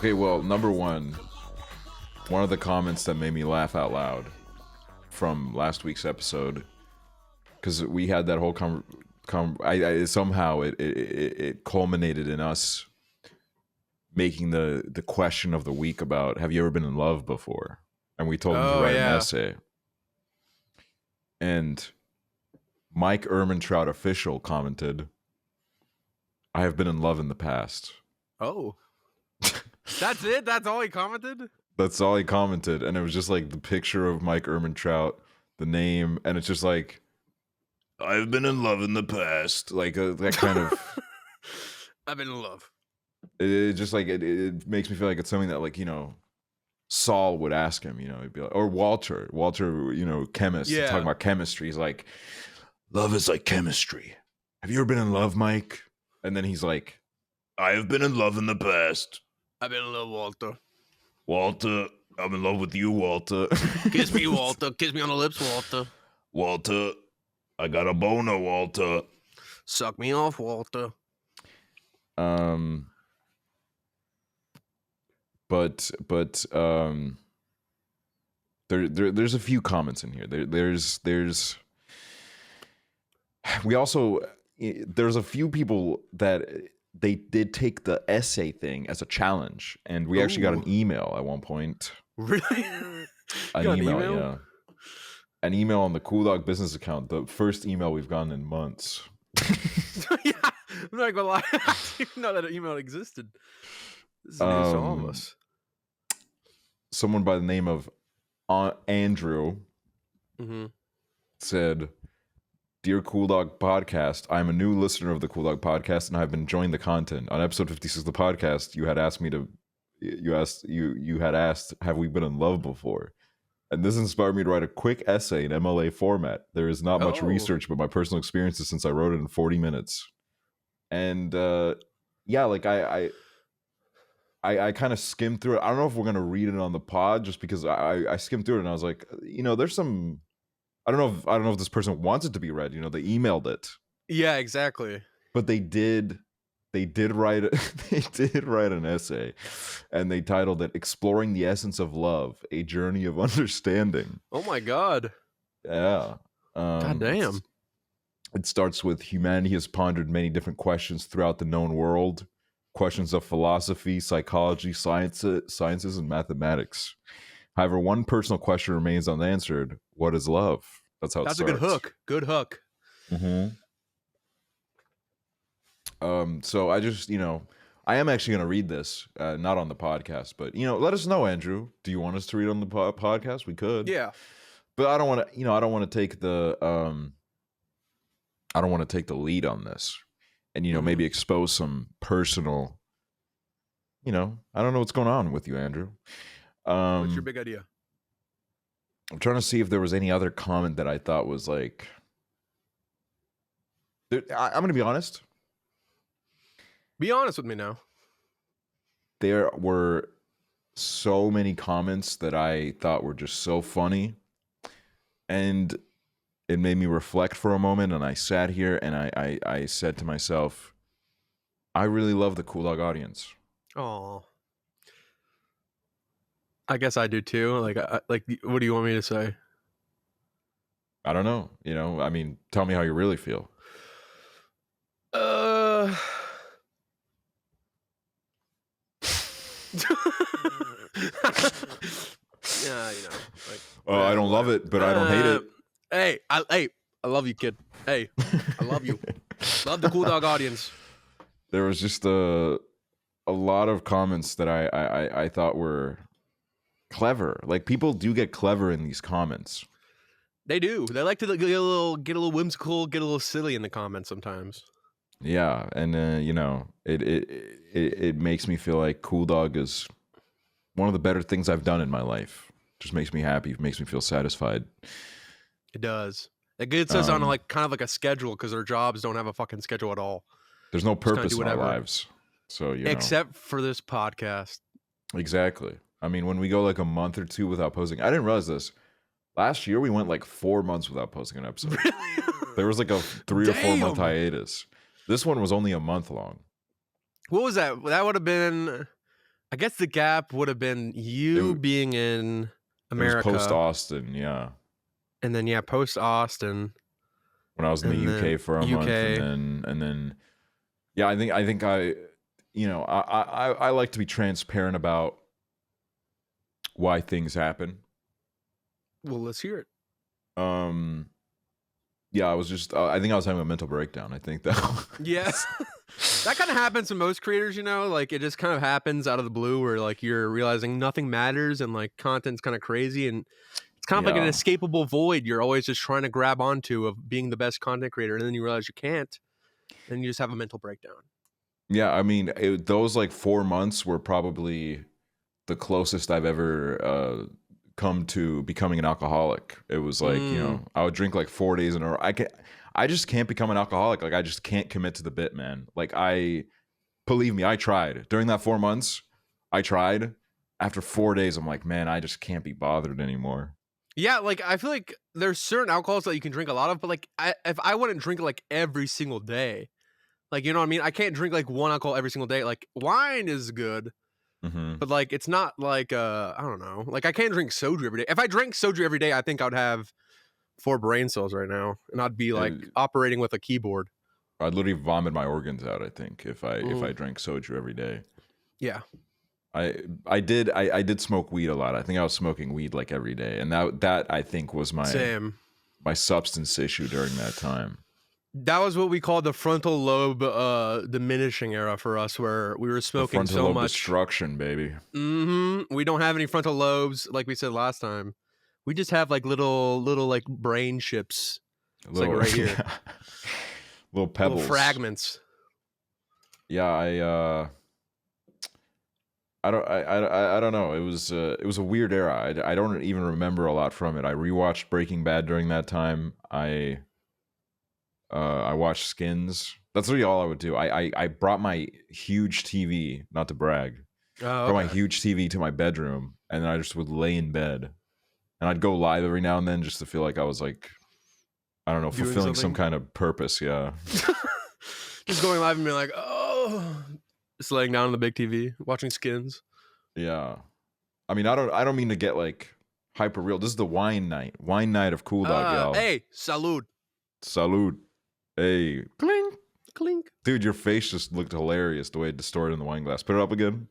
Okay, well, number one of the comments that made me laugh out loud from last week's episode, because we had that whole somehow it culminated in us making the question of the week about, have you ever been in love before? And we told him to write an essay. And Mike Ehrmantraut official commented, I have been in love in the past. Oh. That's it? That's all he commented? That's all he commented. And it was just like the picture of Mike Ehrmantraut, the name, and it's just like, I've been in love in the past. Like that kind of... I've been in love. It just like, it makes me feel like it's something that, like, you know, Saul would ask him, you know, he'd be like, or Walter, you know, chemist, talking about chemistry. He's like, love is like chemistry. Have you ever been in love, Mike? And then he's like, I have been in love in the past. I've been in love, Walter. Walter, I'm in love with you, Walter. Kiss me, Walter. Kiss me on the lips, Walter. Walter, I got a boner, Walter. Suck me off, Walter. But there's a few comments in here. There's a few people that they did take the essay thing as a challenge, and we actually got an email at one point. Really? An email, yeah. An email on the COOLDOG business account. The first email we've gotten in months. Yeah, I'm not gonna lie. I didn't know that email existed. This is news to all of us. Someone by the name of Andrew said, Dear COOLDOG Podcast, I'm a new listener of the COOLDOG Podcast, and I've been enjoying the content. On episode 56 of the podcast, you had asked, have we been in love before? And this inspired me to write a quick essay in MLA format. There is not much research, but my personal experiences since I wrote it in 40 minutes. And like I kind of skimmed through it. I don't know if we're going to read it on the pod, just because I skimmed through it and I was like, you know, there's some, I don't know if this person wants it to be read. You know, they emailed it. Yeah, exactly. But they did write an essay, and they titled it "Exploring the Essence of Love: A Journey of Understanding." Oh my God. Yeah. God damn. It starts with humanity has pondered many different questions throughout the known world. Questions of philosophy, psychology, sciences, and mathematics. However, one personal question remains unanswered. What is love? That's how it starts. That's a good hook. Good hook. Mm-hmm. So I just, you know, I am actually going to read this, not on the podcast, but, you know, let us know, Andrew. Do you want us to read on the podcast? We could. Yeah. But I don't want to, you know, I don't want to take the lead on this. And, you know, maybe expose some personal, you know, I don't know what's going on with you, Andrew. What's your big idea? I'm trying to see if there was any other comment that I thought was like, I'm going to be honest. Be honest with me now. There were so many comments that I thought were just so funny. And it made me reflect for a moment, and I sat here and I said to myself, I really love the COOLDOG audience. Oh, I guess I do too. Like, what do you want me to say? I don't know. You know, I mean, tell me how you really feel. Yeah, you know. Like, I don't love it, but I don't hate it. Hey, I love you, kid. Hey, I love you. Love the COOLDOG audience. There was just a lot of comments that I thought were clever. Like, people do get clever in these comments. They do. They like to get a little whimsical, get a little silly in the comments sometimes. Yeah, and you know, it makes me feel like COOLDOG is one of the better things I've done in my life. Just makes me happy. It makes me feel satisfied. It does. It gets us on like kind of like a schedule, because our jobs don't have a fucking schedule at all. There's no purpose in our lives. So, you know. Except for this podcast. Exactly. I mean, when we go like a month or two without posting, I didn't realize this. Last year, we went like 4 months without posting an episode. Really? There was like a 3 or 4 month hiatus. This one was only a month long. What was that? That would have been I guess the gap would have been you being in America. It was post Austin, yeah. And then post Austin. When I was in the UK for a month, and then yeah, I think I like to be transparent about why things happen. Well, let's hear it. Yeah, I was just I think I was having a mental breakdown. I think that yes. That kind of happens to most creators, like it just kind of happens out of the blue where like you're realizing nothing matters and like content's kind of crazy, and it's kind of like an escapable void you're always just trying to grab onto of being the best content creator, and then you realize you can't, and you just have a mental breakdown. Yeah, I mean, those like 4 months were probably the closest I've ever come to becoming an alcoholic. It was like, I would drink like 4 days in a row. I just can't become an alcoholic. Like I just can't commit to the bit, man. Like believe me, I tried. During that 4 months, I tried. After 4 days, I'm like, man, I just can't be bothered anymore. Yeah, like I feel like there's certain alcohols that you can drink a lot of, but like if I wouldn't drink like every single day, like, you know what I mean? I can't drink like one alcohol every single day. Like wine is good, but like it's not like I don't know. Like I can't drink soju every day. If I drank soju every day, I think I would have 4 brain cells right now, and I'd be like operating with a keyboard. I'd literally vomit my organs out, I think, if I drank soju every day. Yeah. I did smoke weed a lot. I think I was smoking weed like every day, and that I think was my substance issue during that time. That was what we called the frontal lobe diminishing era for us, where we were smoking the frontal lobe destruction, baby. We don't have any frontal lobes, like we said last time. We just have like little like brain chips. It's like right here. Yeah. Little pebbles. Little fragments. Yeah, I don't know. It was a weird era. I don't even remember a lot from it. I rewatched Breaking Bad during that time. I watched Skins. That's really all I would do. I brought my huge TV, not to brag. Brought my huge TV to my bedroom, and then I just would lay in bed, and I'd go live every now and then just to feel like I was like, I don't know, fulfilling some kind of purpose. Yeah. Just going live and being like, oh. Just laying down on the big TV, watching Skins. Yeah. I mean, I don't mean to get like hyper real. This is the wine night of COOLDOG, y'all. Hey, salud. Salud. Hey. Clink. Clink. Dude, your face just looked hilarious the way it distorted in the wine glass. Put it up again.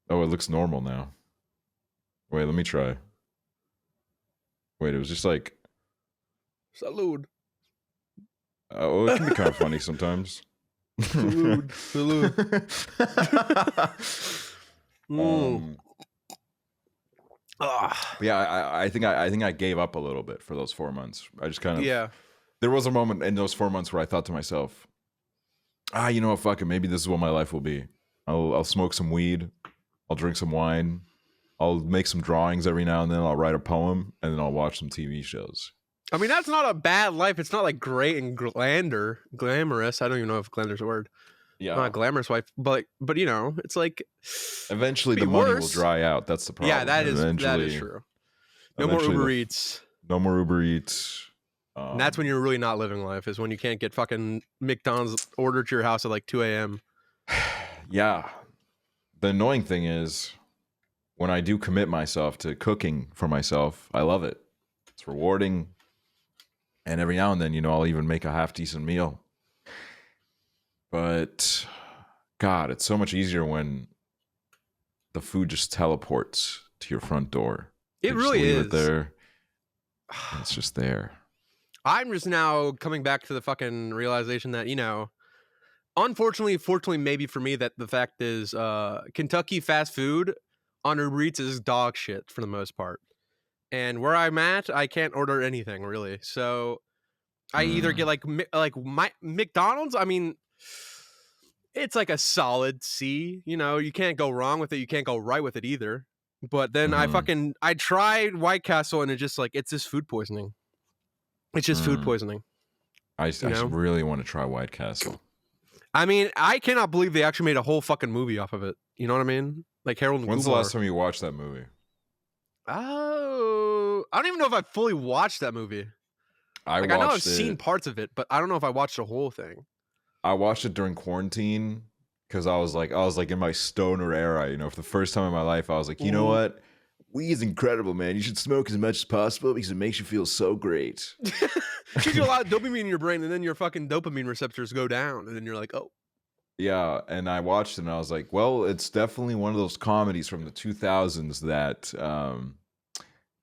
Oh, it looks normal now. Wait, let me try. Wait, it was just like... Salud. Oh, it can be kind of funny sometimes. Salud. Salud. Yeah, I think I gave up a little bit for those 4 months. I just kind of There was a moment in those 4 months where I thought to myself, you know what, fuck it, maybe this is what my life will be. I'll smoke some weed, I'll drink some wine, I'll make some drawings every now and then, I'll write a poem, and then I'll watch some TV shows. I mean, that's not a bad life. It's not like great and glamorous. I don't even know if glamorous is a word. Yeah, not a glamorous life, but it's like eventually the money will dry out. That's the problem. Yeah, that is true. No more Uber Eats. No more Uber Eats. And that's when you're really not living life. Is when you can't get fucking McDonald's ordered to your house at like 2 a.m. Yeah. The annoying thing is, when I do commit myself to cooking for myself, I love it. It's rewarding. And every now and then, I'll even make a half decent meal. But God, it's so much easier when the food just teleports to your front door. It really is. It there. It's just there. I'm just now coming back to the fucking realization that, unfortunately, fortunately, maybe for me, that the fact is Kentucky fast food on Uber Eats is dog shit for the most part. And where I'm at, I can't order anything really. So I either get like my McDonald's. I mean, it's like a solid C. You can't go wrong with it. You can't go right with it either. But then I tried White Castle, and it's just food poisoning. It's just food poisoning. I really want to try White Castle. I mean, I cannot believe they actually made a whole fucking movie off of it. You know what I mean? Like Harold and When's the last time you watched that movie? Oh, I don't even know if I fully watched that movie. I know I've seen parts of it, but I don't know if I watched the whole thing. I watched it during quarantine, because I was like in my stoner era, you know, for the first time in my life, I was like, you know what? Weed is incredible, man. You should smoke as much as possible because it makes you feel so great. Gives you a lot of dopamine in your brain, and then your fucking dopamine receptors go down, and then you're like, oh. Yeah, and I watched it and I was like, well, it's definitely one of those comedies from the 2000s that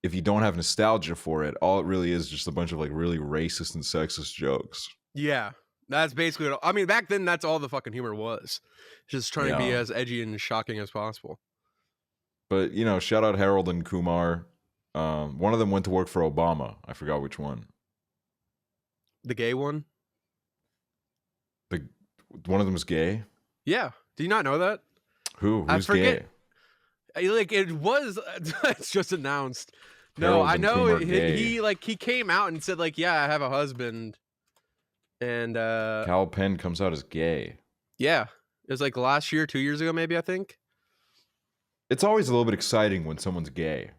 if you don't have nostalgia for it, all it really is just a bunch of like really racist and sexist jokes. Yeah, that's basically what, I mean, back then, that's all the fucking humor was. Just trying to be as edgy and shocking as possible. But, you know, shout out Harold and Kumar. One of them went to work for Obama. I forgot which one. The gay one? One of them was gay? Yeah. Do you not know that? Who's gay? Like, it was, it's just announced. No, Harold I and know Kumar he came out and said like, yeah, I have a husband. And Cal Penn comes out as gay. Yeah. It was like last year, 2 years ago, maybe, I think. It's always a little bit exciting when someone's gay.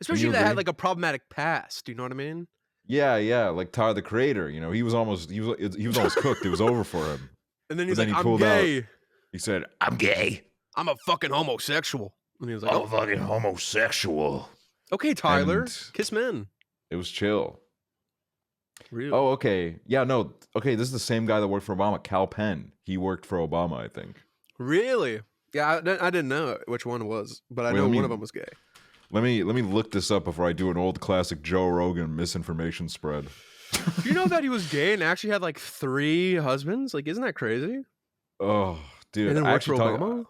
Especially that had like a problematic past. Do you know what I mean? Yeah. Like Tyler, the Creator, you know, he was almost cooked. It was over for him. And then he's like, I'm gay. Out. He said, I'm gay. I'm a fucking homosexual. And he was like, I'm a fucking homosexual. Okay, Tyler, kiss men. It was chill. Really? Oh, okay. Yeah, no. Okay, this is the same guy that worked for Obama, Cal Penn. He worked for Obama, I think. Really? Yeah, I didn't know which one it was, but I know one of them was gay. Let me look this up before I do an old classic Joe Rogan misinformation spread. Do you know that he was gay and actually had like 3 husbands? Like, isn't that crazy? Oh, dude. And then worked for Obama?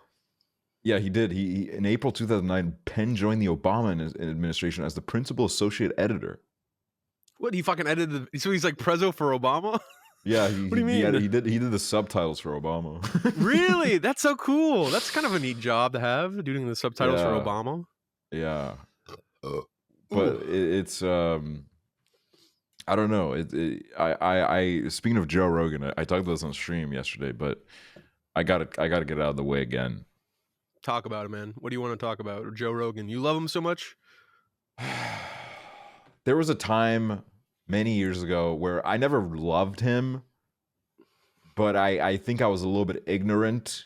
Yeah, he did. He in April 2009, Penn joined the Obama administration as the principal associate editor. What, he fucking edited? So he's like prezzo for Obama? Yeah, what do you mean? He did the subtitles for Obama. Really? That's so cool. That's kind of a neat job to have, doing the subtitles for Obama. Yeah. But it's I don't know. I speaking of Joe Rogan, I talked about this on stream yesterday, but I gotta get out of the way again. Talk about it, man. What do you want to talk about? Joe Rogan. You love him so much? There was a time many years ago where I never loved him, but I think I was a little bit ignorant,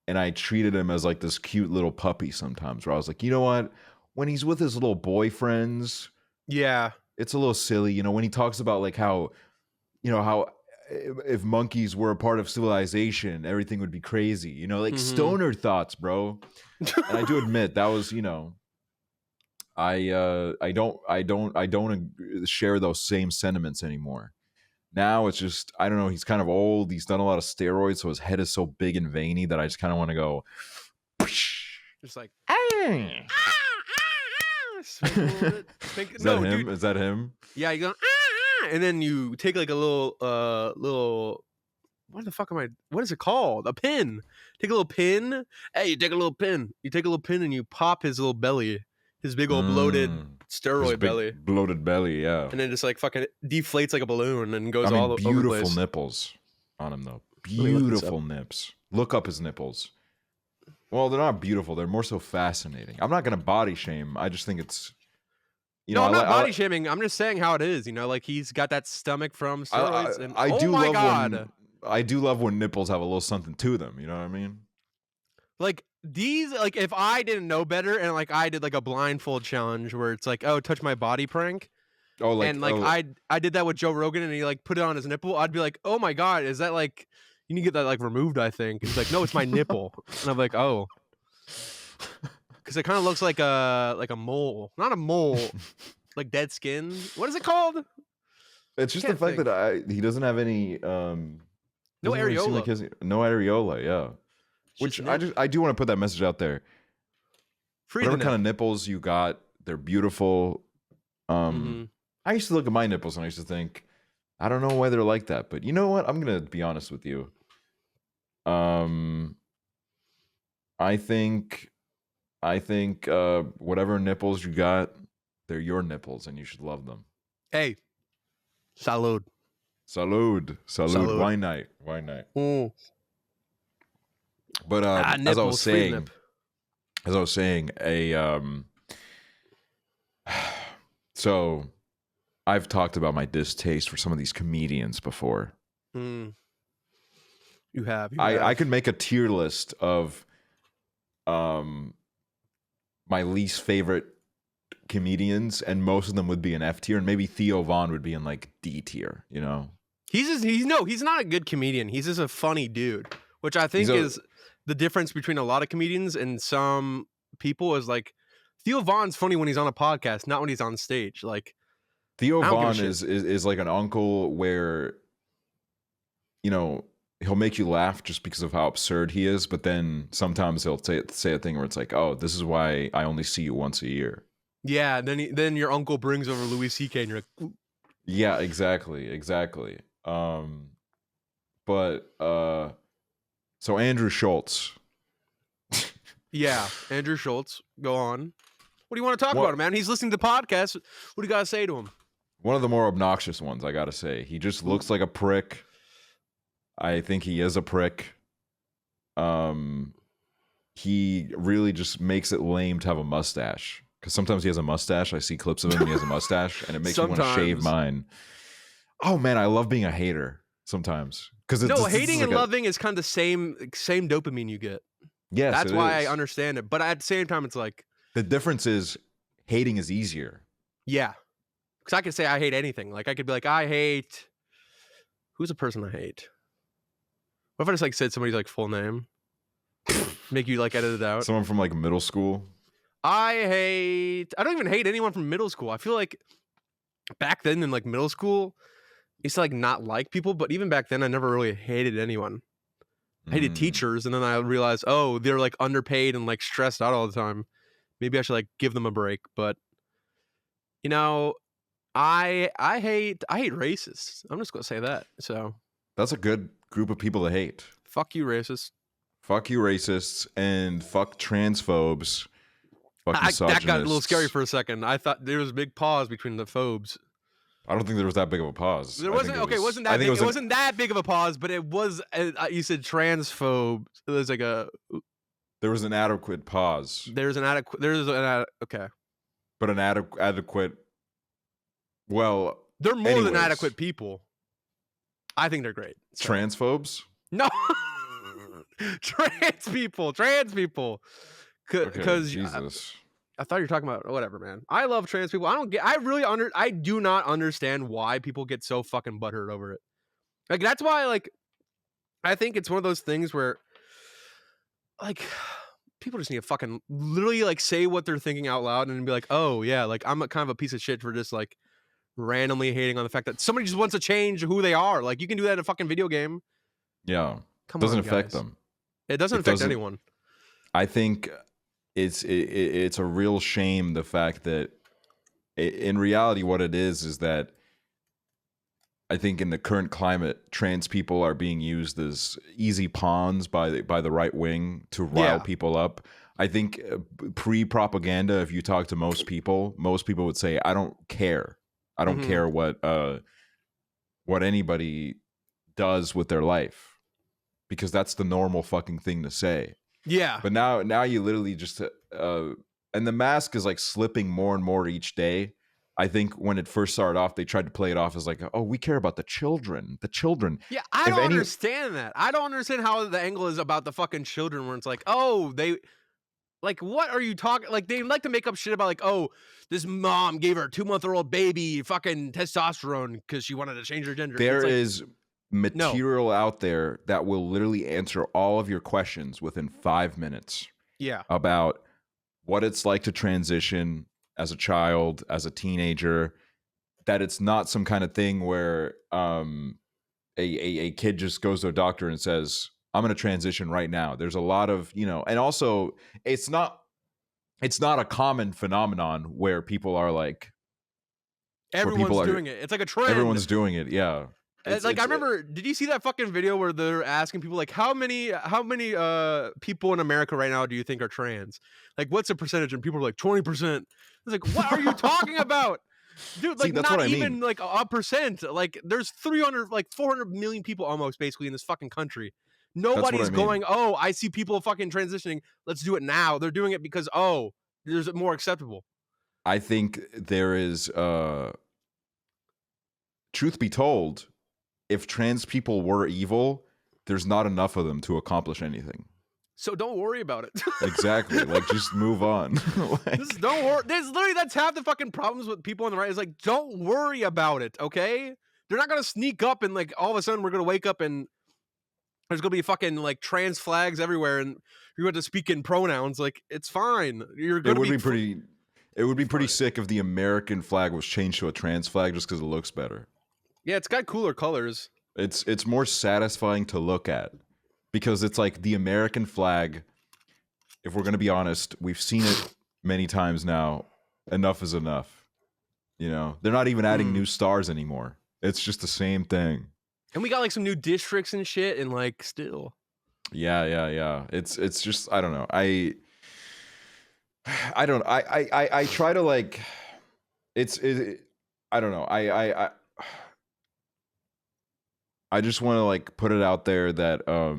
and I treated him as like this cute little puppy sometimes, where I was like, you know what? When he's with his little boyfriends, yeah, it's a little silly. You know, when he talks about like how, you know, how if monkeys were a part of civilization, everything would be crazy. You know, like stoner thoughts, bro. And I do admit that was, you know, I don't share those same sentiments anymore. Now it's just, I don't know, he's kind of old. He's done a lot of steroids, so his head is so big and veiny that I just kind of want to go just like Is that him? Dude. Is that him? Yeah, you go and then you take like a little what is it called? A pin. Take a little pin. Hey, you take a little pin. You take a little pin and you pop his little belly. His big old bloated steroid belly. Bloated belly, yeah. And then just like fucking deflates like a balloon and goes all over the place. Beautiful nipples on him though. Beautiful nips. Look up his nipples. Well, they're not beautiful. They're more so fascinating. I'm not going to body shame. I just think it's, you know. I'm not body shaming. I'm just saying how it is. You know, like he's got that stomach from steroids. I do love when nipples have a little something to them. You know what I mean? Like these, like if I didn't know better and like I did like a blindfold challenge where it's like, oh, touch my body prank. Oh, like, and like I did that with Joe Rogan and he like put it on his nipple. I'd be like, oh my God, is that like, you need to get that like removed, I think. He's like, no, it's my nipple. And I'm like, oh. Because it kind of looks like a mole. Not a mole. Like dead skin. What is it called? It's just the fact that he doesn't have any no areola. No areola, yeah. Which I do want to put that message out there. Whatever kind of nipples you got, they're beautiful. I used to look at my nipples and I used to think, I don't know why they're like that, but you know what? I'm gonna be honest with you. I think whatever nipples you got, they're your nipples and you should love them. Hey, salud. Salud. Wine night. But as I was saying, so I've talked about my distaste for some of these comedians before. You You have. I could make a tier list of my least favorite comedians, and most of them would be in F tier, and maybe Theo Von would be in like D tier, you know? He's not a good comedian. He's just a funny dude, which I think is the difference between a lot of comedians and some people is like Theo Von's funny when he's on a podcast, not when he's on stage. Like Theo Von is like an uncle where, you know, he'll make you laugh just because of how absurd he is, but then sometimes he'll say a thing where it's like, oh, this is why I only see you once a year. Yeah, then your uncle brings over Louis C.K. and you're like, ooh. Yeah, exactly. So Andrew Schultz. Yeah, Andrew Schultz. Go on. What do you want to talk about him, man? He's listening to the podcast. What do you got to say to him? One of the more obnoxious ones, I got to say. He just looks like a prick. I think he is a prick. He really just makes it lame to have a mustache. Because sometimes he has a mustache. I see clips of him and he has a mustache. And it makes me want to shave mine. Oh, man, I love being a hater sometimes. Hating and loving is kind of the same dopamine you get. Yes, that's why I understand it. But at the same time, it's like... The difference is hating is easier. Yeah. Because I could say I hate anything. Like, I could be like, I hate... Who's a person I hate? What if I just, like, said somebody's, like, full name? Make you, like, edit it out? Someone from, like, middle school? I don't even hate anyone from middle school. I feel like back then in, like, middle school, I used to, like, not like people. But even back then, I never really hated anyone. I hated teachers. And then I realized, oh, they're, like, underpaid and, like, stressed out all the time. Maybe I should like give them a break, but you know, I hate racists. I'm just gonna say that. So that's a good group of people to hate. Fuck you, racists. Fuck you, racists, and fuck transphobes. Fuck misogynists. That got a little scary for a second. I thought there was a big pause between the phobes. I don't think there was that big of a pause. There wasn't. Okay, it wasn't that big. It wasn't that big of a pause, but it was. You said transphobe. It was like a. There was an adequate pause. Okay. But an adequate. Well, they're more than adequate people. I think they're great. So. Transphobes? No. Trans people. Because Jesus. I thought you were talking about whatever, man. I love trans people. I do not understand why people get so fucking butthurt over it. Like that's why, like, I think it's one of those things where. Like, people just need to fucking literally like say what they're thinking out loud and be like, oh yeah, like I'm kind of a piece of shit for just like randomly hating on the fact that somebody just wants to change who they are. Like you can do that in a fucking video game. Yeah. Doesn't affect them. It doesn't affect anyone. I think it's a real shame the fact that in reality what it is that I think in the current climate, trans people are being used as easy pawns by the right wing to rile people up. I think pre-propaganda, if you talk to most people would say, I don't care. I don't care what anybody does with their life, because that's the normal fucking thing to say. Yeah. But now you literally just and the mask is like slipping more and more each day. I think when it first started off, they tried to play it off as like, oh, we care about the children. Yeah, I don't understand that. I don't understand how the angle is about the fucking children where it's like, oh, they... Like, what are you talking... Like, they like to make up shit about like, oh, this mom gave her 2-month-old baby fucking testosterone because she wanted to change her gender. There is material out there that will literally answer all of your questions within 5 minutes. Yeah. About what it's like to transition as a child, as a teenager, that it's not some kind of thing where a kid just goes to a doctor and says, I'm going to transition right now. There's a lot of, and also it's not a common phenomenon where people are like, everyone's doing it. It's like a trend. Everyone's doing it. Yeah. I remember, did you see that fucking video where they're asking people like, how many people in America right now do you think are trans? Like, what's the percentage? And people are like 20%. It's like, what are you talking about? Dude, like, not even like a percent. Like, there's 400 million people almost basically in this fucking country. Nobody's going, oh, I see people fucking transitioning. Let's do it now. They're doing it because, oh, there's more acceptable. I think there is, truth be told, if trans people were evil, there's not enough of them to accomplish anything. So don't worry about it. Exactly. Like, just move on. Just don't worry. That's half the fucking problems with people on the right. Is like, don't worry about it, okay? They're not gonna sneak up and like all of a sudden we're gonna wake up and there's gonna be fucking like trans flags everywhere and you're going to speak in pronouns. Like, it's fine. You're gonna It would be pretty sick if the American flag was changed to a trans flag just because it looks better. Yeah, it's got cooler colors. It's more satisfying to look at because it's like the American flag. If we're gonna be honest, we've seen it many times now. Enough is enough. You know, they're not even adding new stars anymore. It's just the same thing. And we got like some new districts and shit, and like still. Yeah. It's just, I don't know. I try to like. I don't know. I just want to like put it out there that I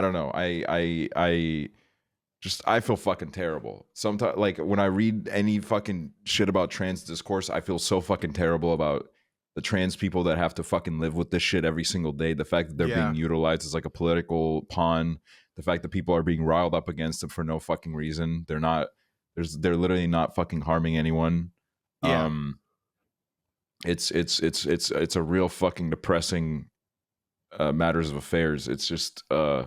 don't know. I feel fucking terrible. Sometimes, like, when I read any fucking shit about trans discourse, I feel so fucking terrible about the trans people that have to fucking live with this shit every single day. The fact that they're being utilized as like a political pawn. The fact that people are being riled up against them for no fucking reason. They're literally not fucking harming anyone. Yeah. It's a real fucking depressing matters of affairs. It's just I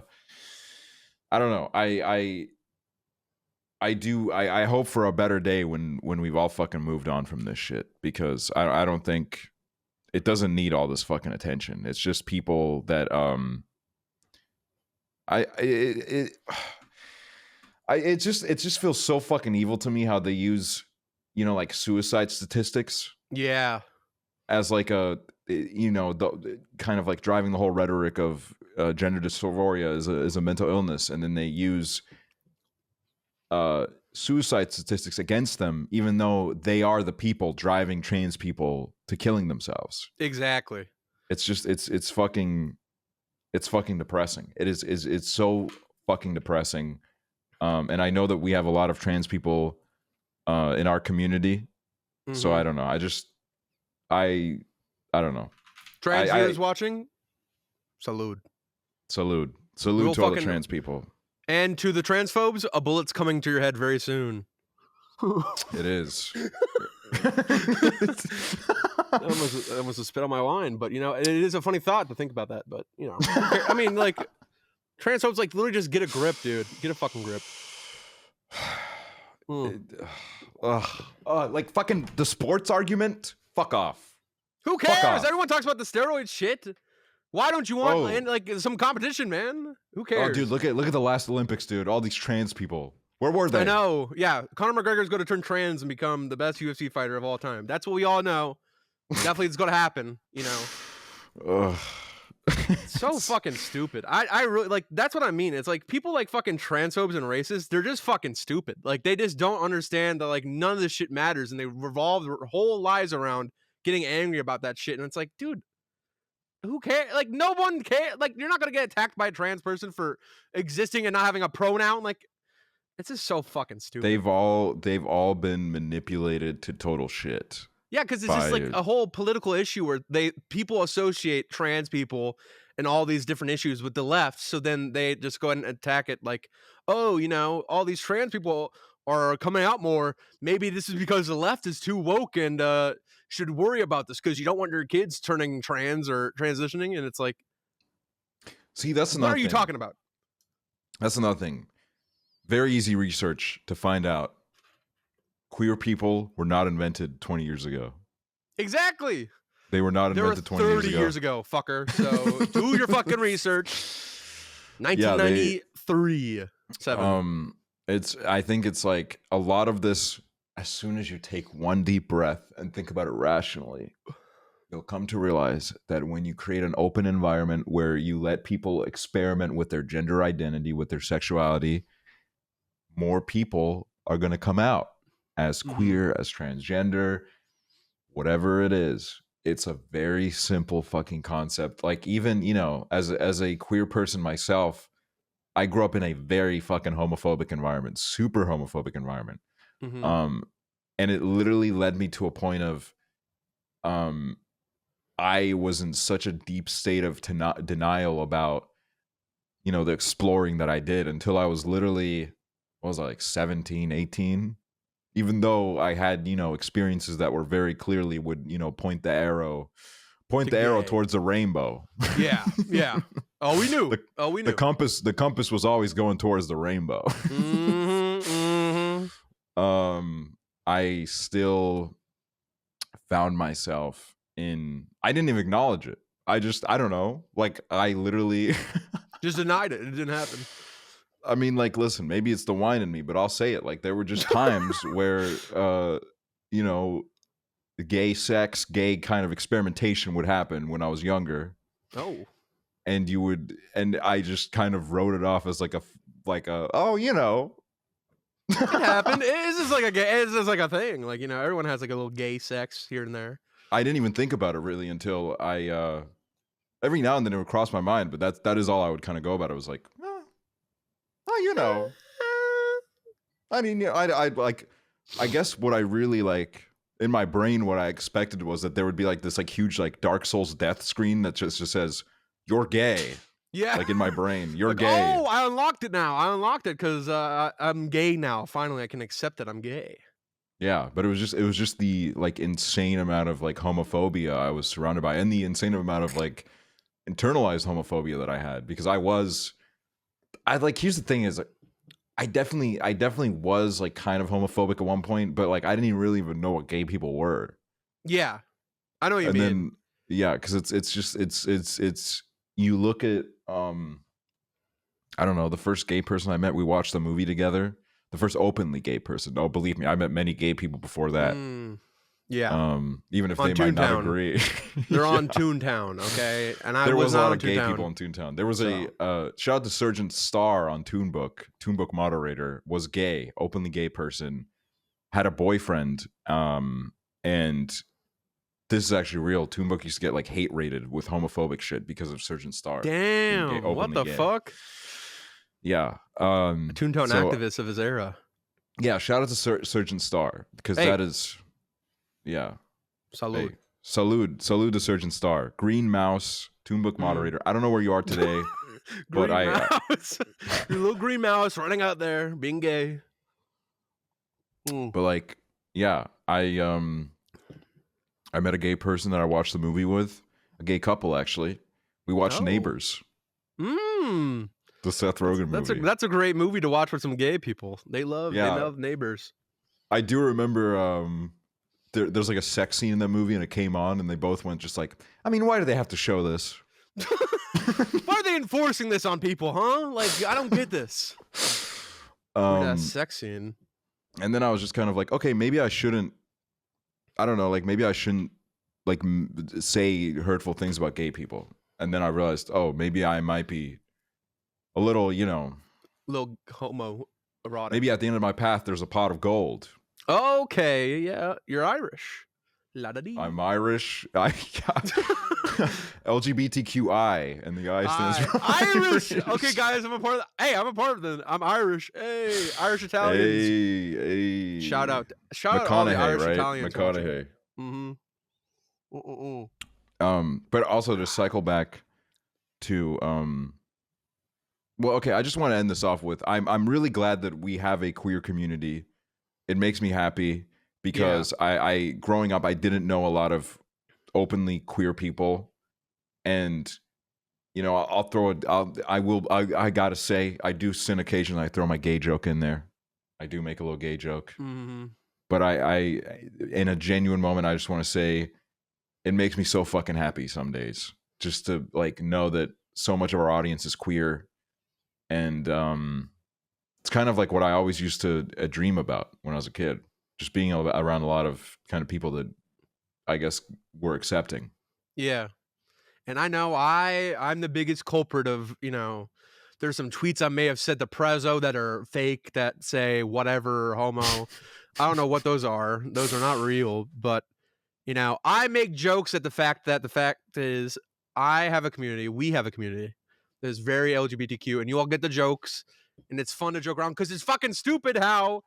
don't know. I hope for a better day when we've all fucking moved on from this shit, because I don't think it doesn't need all this fucking attention. It's just people that it just feels so fucking evil to me how they use, you know, like suicide statistics. Yeah. As like a, you know, the kind of like driving the whole rhetoric of gender dysphoria as a mental illness, and then they use suicide statistics against them, even though they are the people driving trans people to killing themselves. Exactly. It's just it's fucking depressing. It's so fucking depressing. And I know that we have a lot of trans people in our community, so I don't know. I don't know. Trans viewers watching, salud to all the trans people. And to the transphobes, a bullet's coming to your head very soon. It is. I almost a spit on my wine, but you know, it is a funny thought to think about that. But you know, I mean, like, transphobes, like, literally just get a grip, dude. Get a fucking grip. Like fucking the sports argument. Fuck off. Who cares? Everyone talks about the steroid shit. Why don't you want like some competition, man? Who cares? Oh, dude, look at the last Olympics, dude. All these trans people. Where were they? I know. Yeah, Conor McGregor's going to turn trans and become the best UFC fighter of all time. That's what we all know. Definitely, it's going to happen. You know. So fucking stupid. I really like. That's what I mean. It's like people like fucking transphobes and racists. They're just fucking stupid. Like, they just don't understand that like none of this shit matters, and they revolve their whole lives around getting angry about that shit. And it's like, dude, who cares? Like, no one cares. Like, you're not gonna get attacked by a trans person for existing and not having a pronoun. Like, it's just so fucking stupid. They've all been manipulated to total shit. Yeah, because it's just like a whole political issue where people associate trans people and all these different issues with the left. So then they just go ahead and attack it like, oh, you know, all these trans people are coming out more. Maybe this is because the left is too woke and should worry about this because you don't want your kids turning trans or transitioning. And it's like, see, that's another thing. What are you talking about? That's another thing. Very easy research to find out. Queer people were not invented 20 years ago. Exactly. They were not invented 20 years ago. 30 years ago, fucker. So do your fucking research. 1993. 7. I think it's like a lot of this, as soon as you take one deep breath and think about it rationally, you'll come to realize that when you create an open environment where you let people experiment with their gender identity, with their sexuality, more people are going to come out as queer, as transgender, whatever it is. It's a very simple fucking concept. Like, even, you know, as a queer person myself, I grew up in a very fucking homophobic environment, super homophobic environment. And it literally led me to a point of I was in such a deep state of denial about, the exploring that I did until I was literally, what was I, like 17, 18? Even though I had, experiences that were very clearly would, point the arrow Gay. towards the rainbow. Yeah. Oh, we knew. The compass was always going towards the rainbow. I still found myself I didn't even acknowledge it. I don't know. Like, I literally just denied it. It didn't happen. I mean, like, listen, maybe it's the wine in me, but I'll say it. Like, there were just times where, gay sex, gay kind of experimentation would happen when I was younger. Oh. And I just kind of wrote it off as like a, oh, It happened. It's just like a thing. Like, everyone has like a little gay sex here and there. I didn't even think about it really until I, every now and then it would cross my mind, but that is all I would kind of go about. It was like, I mean, I guess what I really like in my brain, what I expected was that there would be like this like huge like Dark Souls death screen that just says, "You're gay." Yeah. Like in my brain, you're like, gay. Oh, I unlocked it now. I unlocked it because I'm gay now. Finally, I can accept that I'm gay. Yeah, but it was just the like insane amount of like homophobia I was surrounded by, and the insane amount of like internalized homophobia that I had, because here's the thing is, I definitely was like kind of homophobic at one point, but like I didn't really even know what gay people were. Yeah, I know what you mean. Then because it's you look at I don't know, the first gay person I met, we watched the movie together. The first openly gay person. Oh, believe me, I met many gay people before that. Yeah. Even if on they Toontown. might not agree. They're on Toontown, okay? And there was a lot of gay people on Toontown. There was a shout out to Sergeant Starr on Toonbook. Toonbook moderator was gay, openly gay person, had a boyfriend, and this is actually real. Toonbook used to get like hate rated with homophobic shit because of Sergeant Starr. Damn, what the fuck? Yeah. A Toontown activist of his era. Yeah, shout out to Sergeant Starr, because that is, yeah. Salud. Hey, salud to Sergeant Starr. Green Mouse, Toonbook moderator. I don't know where you are today, but mouse. Your little green mouse running out there, being gay. But like, yeah, I met a gay person that I watched the movie with, a gay couple actually. We watched Neighbors. The Seth Rogen movie. That's a great movie to watch with some gay people. They love Neighbors. I do remember there's like a sex scene in that movie, and it came on, and they both went just like, I mean, why do they have to show this? Why are they enforcing this on people, huh? Like, I don't get this. That sex scene. And then I was just kind of like, okay, maybe I shouldn't. I don't know, like maybe I shouldn't like say hurtful things about gay people. And then I realized, oh, maybe I might be a little, little homo erotic. Maybe at the end of my path, there's a pot of gold. Okay, yeah, you're Irish. La-da-dee. I'm Irish. LGBTQI, and the I stands for Irish. Okay, guys, I'm a part of that. Hey, I'm a part of them. I'm Irish. Hey, Irish Italians. Hey. Shout out all the Irish Italians. McConaughey. Mm-hmm. But also to cycle back to well, okay, I just want to end this off with I'm really glad that we have a queer community. It makes me happy, because I growing up, I didn't know a lot of openly queer people, and I gotta say, I do sin occasionally. I throw my gay joke in there. I do make a little gay joke. Mm-hmm. But I in a genuine moment, I just want to say, it makes me so fucking happy some days just to like know that so much of our audience is queer, and it's kind of like what I always used to dream about when I was a kid, just being around a lot of kind of people that I guess were accepting. Yeah. And I know I'm the biggest culprit of, there's some tweets I may have said to Prezzo that are fake, that say whatever, homo. I don't know what those are. Those are not real. But, I make jokes at the fact is I have a community. We have a community that is very LGBTQ, and you all get the jokes, and it's fun to joke around because it's fucking stupid how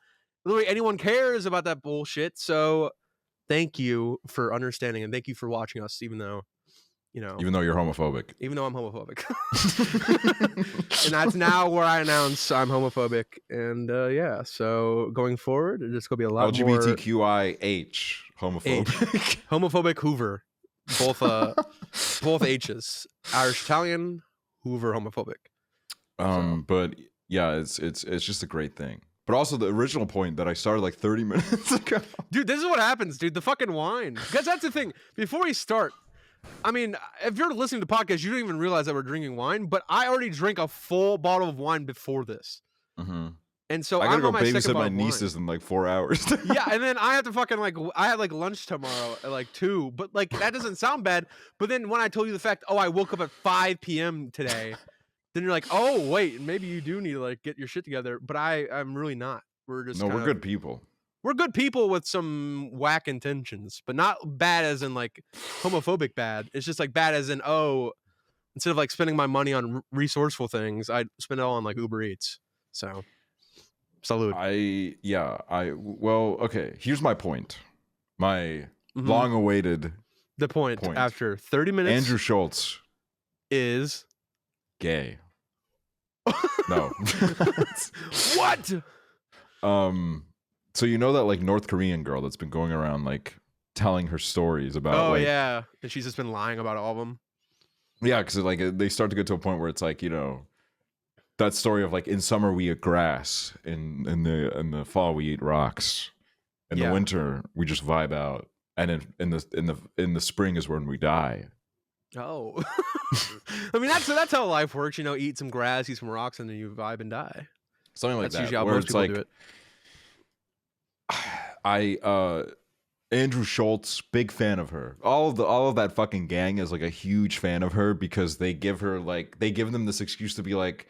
literally anyone cares about that bullshit. So thank you for understanding, and thank you for watching us, even though you know. Even though you're homophobic. Even though I'm homophobic. And that's now where I announce I'm homophobic. And yeah, so going forward, it's going to be a lot more... LGBTQIH, homophobic. Homophobic Hooverr. Both H's. Irish Italian, Hooverr homophobic. But yeah, it's just a great thing. But also the original point that I started like 30 minutes ago. Dude, this is what happens, dude. The fucking wine. Because that's the thing. Before we start, I mean, if you're listening to podcasts, you don't even realize that we're drinking wine. But I already drank a full bottle of wine before this. Mm-hmm. And so I gotta go on my babysit my nieces in like 4 hours. Yeah, and then I have to fucking I have like lunch tomorrow at like 2. But like that doesn't sound bad. But then when I told you the fact, I woke up at 5 p.m. today. Then you're like, oh wait, maybe you do need to like get your shit together. But I'm really not. We're just we're good people. We're good people with some whack intentions, but not bad as in like homophobic bad. It's just like bad as in instead of like spending my money on resourceful things, I spend it all on like Uber Eats. So, salud. Well, okay. Here's my point. My long-awaited point. After 30 minutes. Andrew Schultz is gay. No. What? So you know that like North Korean girl that's been going around like telling her stories about yeah, and she's just been lying about all of them. Yeah, because like they start to get to a point where it's like, that story of like in summer we eat grass, in the fall we eat rocks, in the winter we just vibe out, and in the spring is when we die. Oh. I mean that's how life works, eat some grass, eat some rocks, and then you vibe and die. Something like that's that. Usually how where most it's people like, do it. Andrew Schultz, big fan of her. All of that fucking gang is like a huge fan of her because they give them this excuse to be like,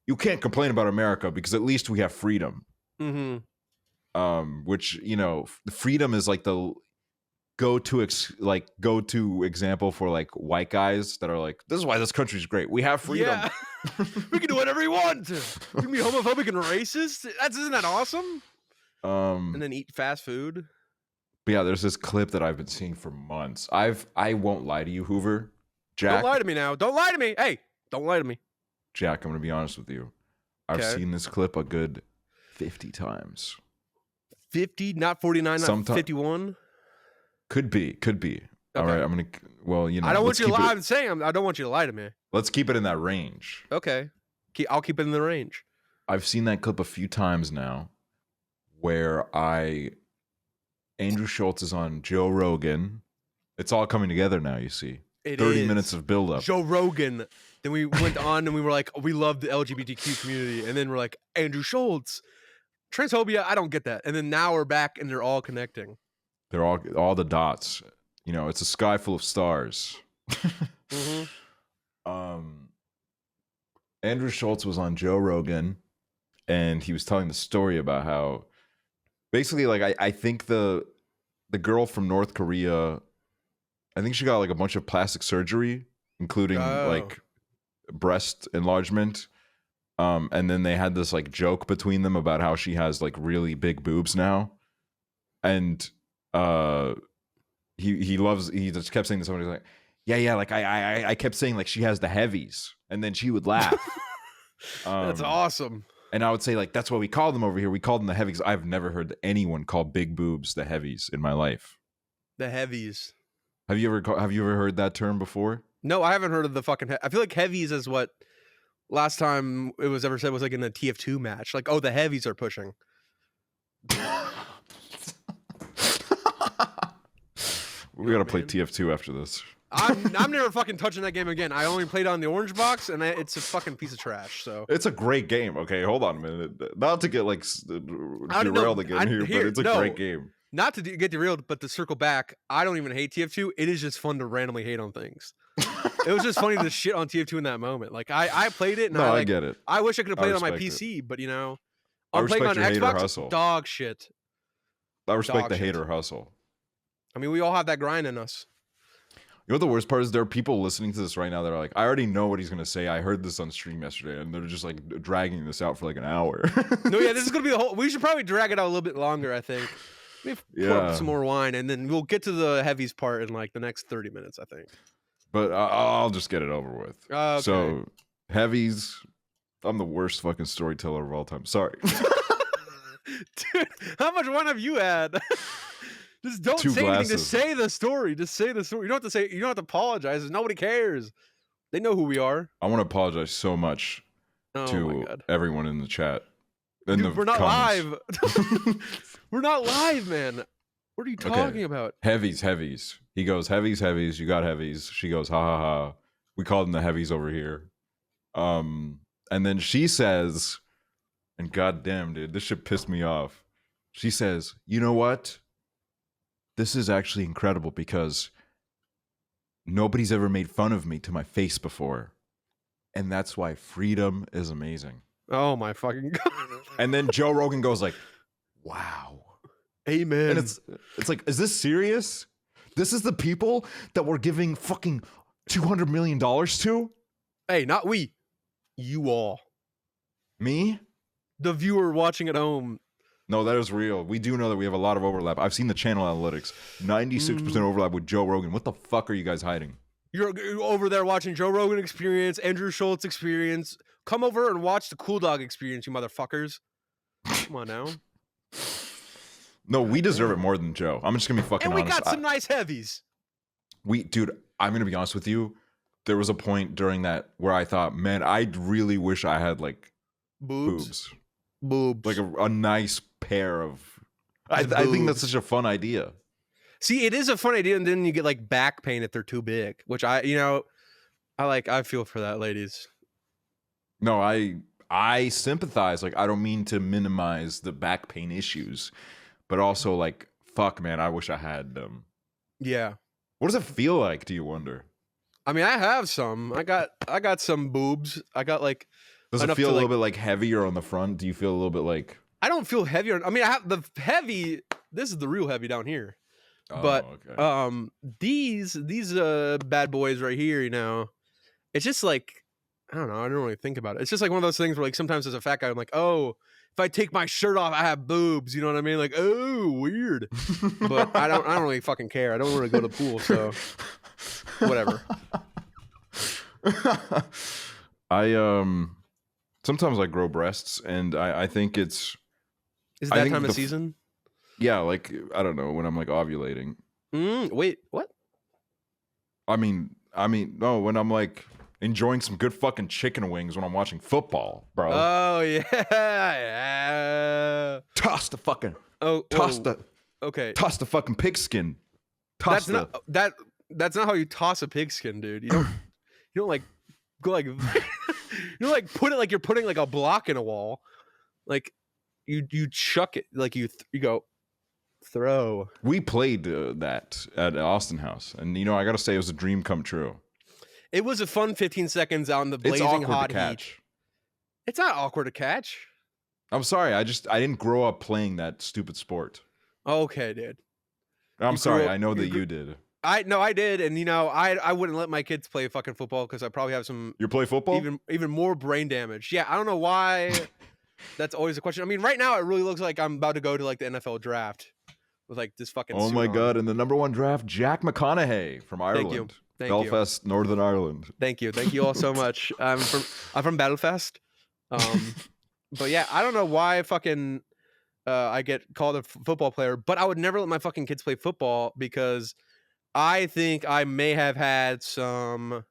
you can't complain about America because at least we have freedom. Mm-hmm. Which freedom is like the go-to example for like white guys that are like, this is why this country's great. We have freedom. Yeah. We can do whatever we want. We can be homophobic and racist. Isn't that awesome? And then eat fast food. But yeah, there's this clip that I've been seeing for months. I won't lie to you, Hooverr. Jack. Don't lie to me now. Don't lie to me. Hey, don't lie to me. Jack, I'm going to be honest with you. I've seen this clip a good 50 times. 50? Not 49, not 51? Could be. Okay. All right, I'm going to, I don't want you to lie. I'm saying I don't want you to lie to me. Let's keep it in that range. Okay. I'll keep it in the range. I've seen that clip a few times now where Andrew Schultz is on Joe Rogan. It's all coming together now, you see. 30 minutes of buildup. Joe Rogan. Then we went on and we were like, we love the LGBTQ community. And then we're like, Andrew Schultz. Transphobia, I don't get that. And then now we're back and they're all connecting. They're all the dots. It's a sky full of stars. Mm-hmm. Andrew Schultz was on Joe Rogan and he was telling the story about how basically, like, I think the girl from North Korea, I think she got like a bunch of plastic surgery, including like breast enlargement. And then they had this like joke between them about how she has like really big boobs now. And he just kept saying to somebody like, yeah, like I kept saying like she has the heavies, and then she would laugh. That's awesome. And I would say, like, that's what we call them over here. We call them the heavies. I've never heard anyone call big boobs the heavies in my life. The heavies. Have you ever heard that term before? No, I haven't heard of the fucking. I feel like heavies is what last time it was ever said was like in a TF2 match. Like, the heavies are pushing. We gotta play TF2 after this. I'm never fucking touching that game again. I only played on the orange box, and it's a fucking piece of trash. So it's a great game. Okay, hold on a minute. Not to get like derailed again here, but it's a great game. Not to get derailed, but to circle back, I don't even hate TF2. It is just fun to randomly hate on things. It was just funny to shit on TF2 in that moment. Like I played it, and I get it. I wish I could have played it on my PC, but I'm playing on Xbox. Dog shit. I respect the hater hustle. I mean, we all have that grind in us. You know what the worst part is? There are people listening to this right now that are like, I already know what he's going to say. I heard this on stream yesterday, and they're just like dragging this out for like an hour. No, yeah, this is going to be the whole... We should probably drag it out a little bit longer, I think. Maybe pour up some more wine, and then we'll get to the heavies part in like the next 30 minutes, I think. But I'll just get it over with. Okay. So, Heavies, I'm the worst fucking storyteller of all time. Sorry. Dude, how much one have you had? Just don't 2 say anything. glasses. Just say the story. Just say the story. You don't have to say. You don't have to apologize. Nobody cares. They know who we are. I want to apologize so much to everyone in the chat. Dude, we're not live. We're not live, man. What are you talking about? Heavies. He goes, Heavies. You got Heavies. She goes, ha ha ha. We call them the Heavies over here. And then she says, and goddamn, dude, this shit pissed me off. She says, you know what? This is actually incredible because nobody's ever made fun of me to my face before. And that's why freedom is amazing. Oh my fucking God. And then Joe Rogan goes like, wow. Amen. And it's like, is this serious? This is the people that we're giving fucking $200 million to? Hey, not we. You all. Me? The viewer watching at home. No, that is real. We do know that we have a lot of overlap. I've seen the channel analytics. 96% overlap with Joe Rogan. What the fuck are you guys hiding? You're over there watching Joe Rogan Experience, Andrew Schultz Experience. Come over and watch the COOLDOG Experience, you motherfuckers. Come on now. No, we deserve it more than Joe. I'm just gonna be fucking honest. And we got some nice Heavies. Dude, I'm gonna be honest with you. There was a point during that where I thought, man, I really wish I had like boobs. Like a nice pair of. I think that's such a fun idea. See, it is a fun idea, and then you get like back pain if they're too big, which I feel for that, ladies. No, I sympathize. Like, I don't mean to minimize the back pain issues, but also like, fuck, man, I wish I had them. Yeah. What does it feel like? Do you wonder? I mean, I have some. I got some boobs. I got like. Does it feel a little bit like heavier on the front? Do you feel a little bit like? I don't feel heavier. I mean, I have the heavy. This is the real heavy down here. Oh, but okay. these bad boys right here, you know, it's just like, I don't know. I don't really think about it. It's just like one of those things where like sometimes as a fat guy, I'm like, oh, if I take my shirt off, I have boobs. You know what I mean? Like, oh, weird. But I don't really fucking care. I don't really go to the pool, so whatever. Sometimes I grow breasts, and I think it's. Is it that time of season? Yeah, like, I don't know, when I'm like ovulating. Wait, what? I mean, no, when I'm like enjoying some good fucking chicken wings when I'm watching football, bro. Oh yeah. Toss the fucking. Toss the fucking pigskin. That's not how you toss a pigskin, dude. You don't like go like you don't like put it like you're putting like a block in a wall. Like you chuck it like you go. Throw. We played that at Austin House, and you know, I gotta say, it was a dream come true. It was a fun 15 seconds out in the blazing hot heat. It's not awkward to catch. I'm sorry, I didn't grow up playing that stupid sport. Okay, dude. I'm sorry, I know that you did. I did, and you know, I wouldn't let my kids play fucking football because I probably have some. You play football? Even more brain damage. Yeah, I don't know why. That's always a question. I mean, right now it really looks like I'm about to go to like the NFL draft. With like this fucking. Oh my god! In the #1 draft, Jack McConaughey from Ireland, Belfast, Northern Ireland. Thank you all so much. I'm from Belfast, but yeah, I don't know why fucking I get called a football player, but I would never let my fucking kids play football because I think I may have had some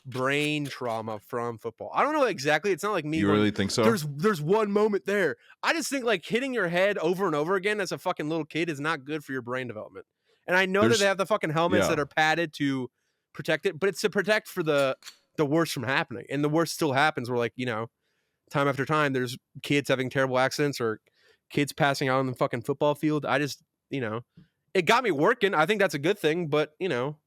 brain trauma from football. I don't know exactly. It's not like me. You really think so? There's one moment there. I just think like hitting your head over and over again as a fucking little kid is not good for your brain development. And I know that they have the fucking helmets that are padded to protect it, but it's to protect for the worst from happening. And the worst still happens where like, you know, time after time there's kids having terrible accidents or kids passing out on the fucking football field. I just, you know, it got me working. I think that's a good thing, but you know,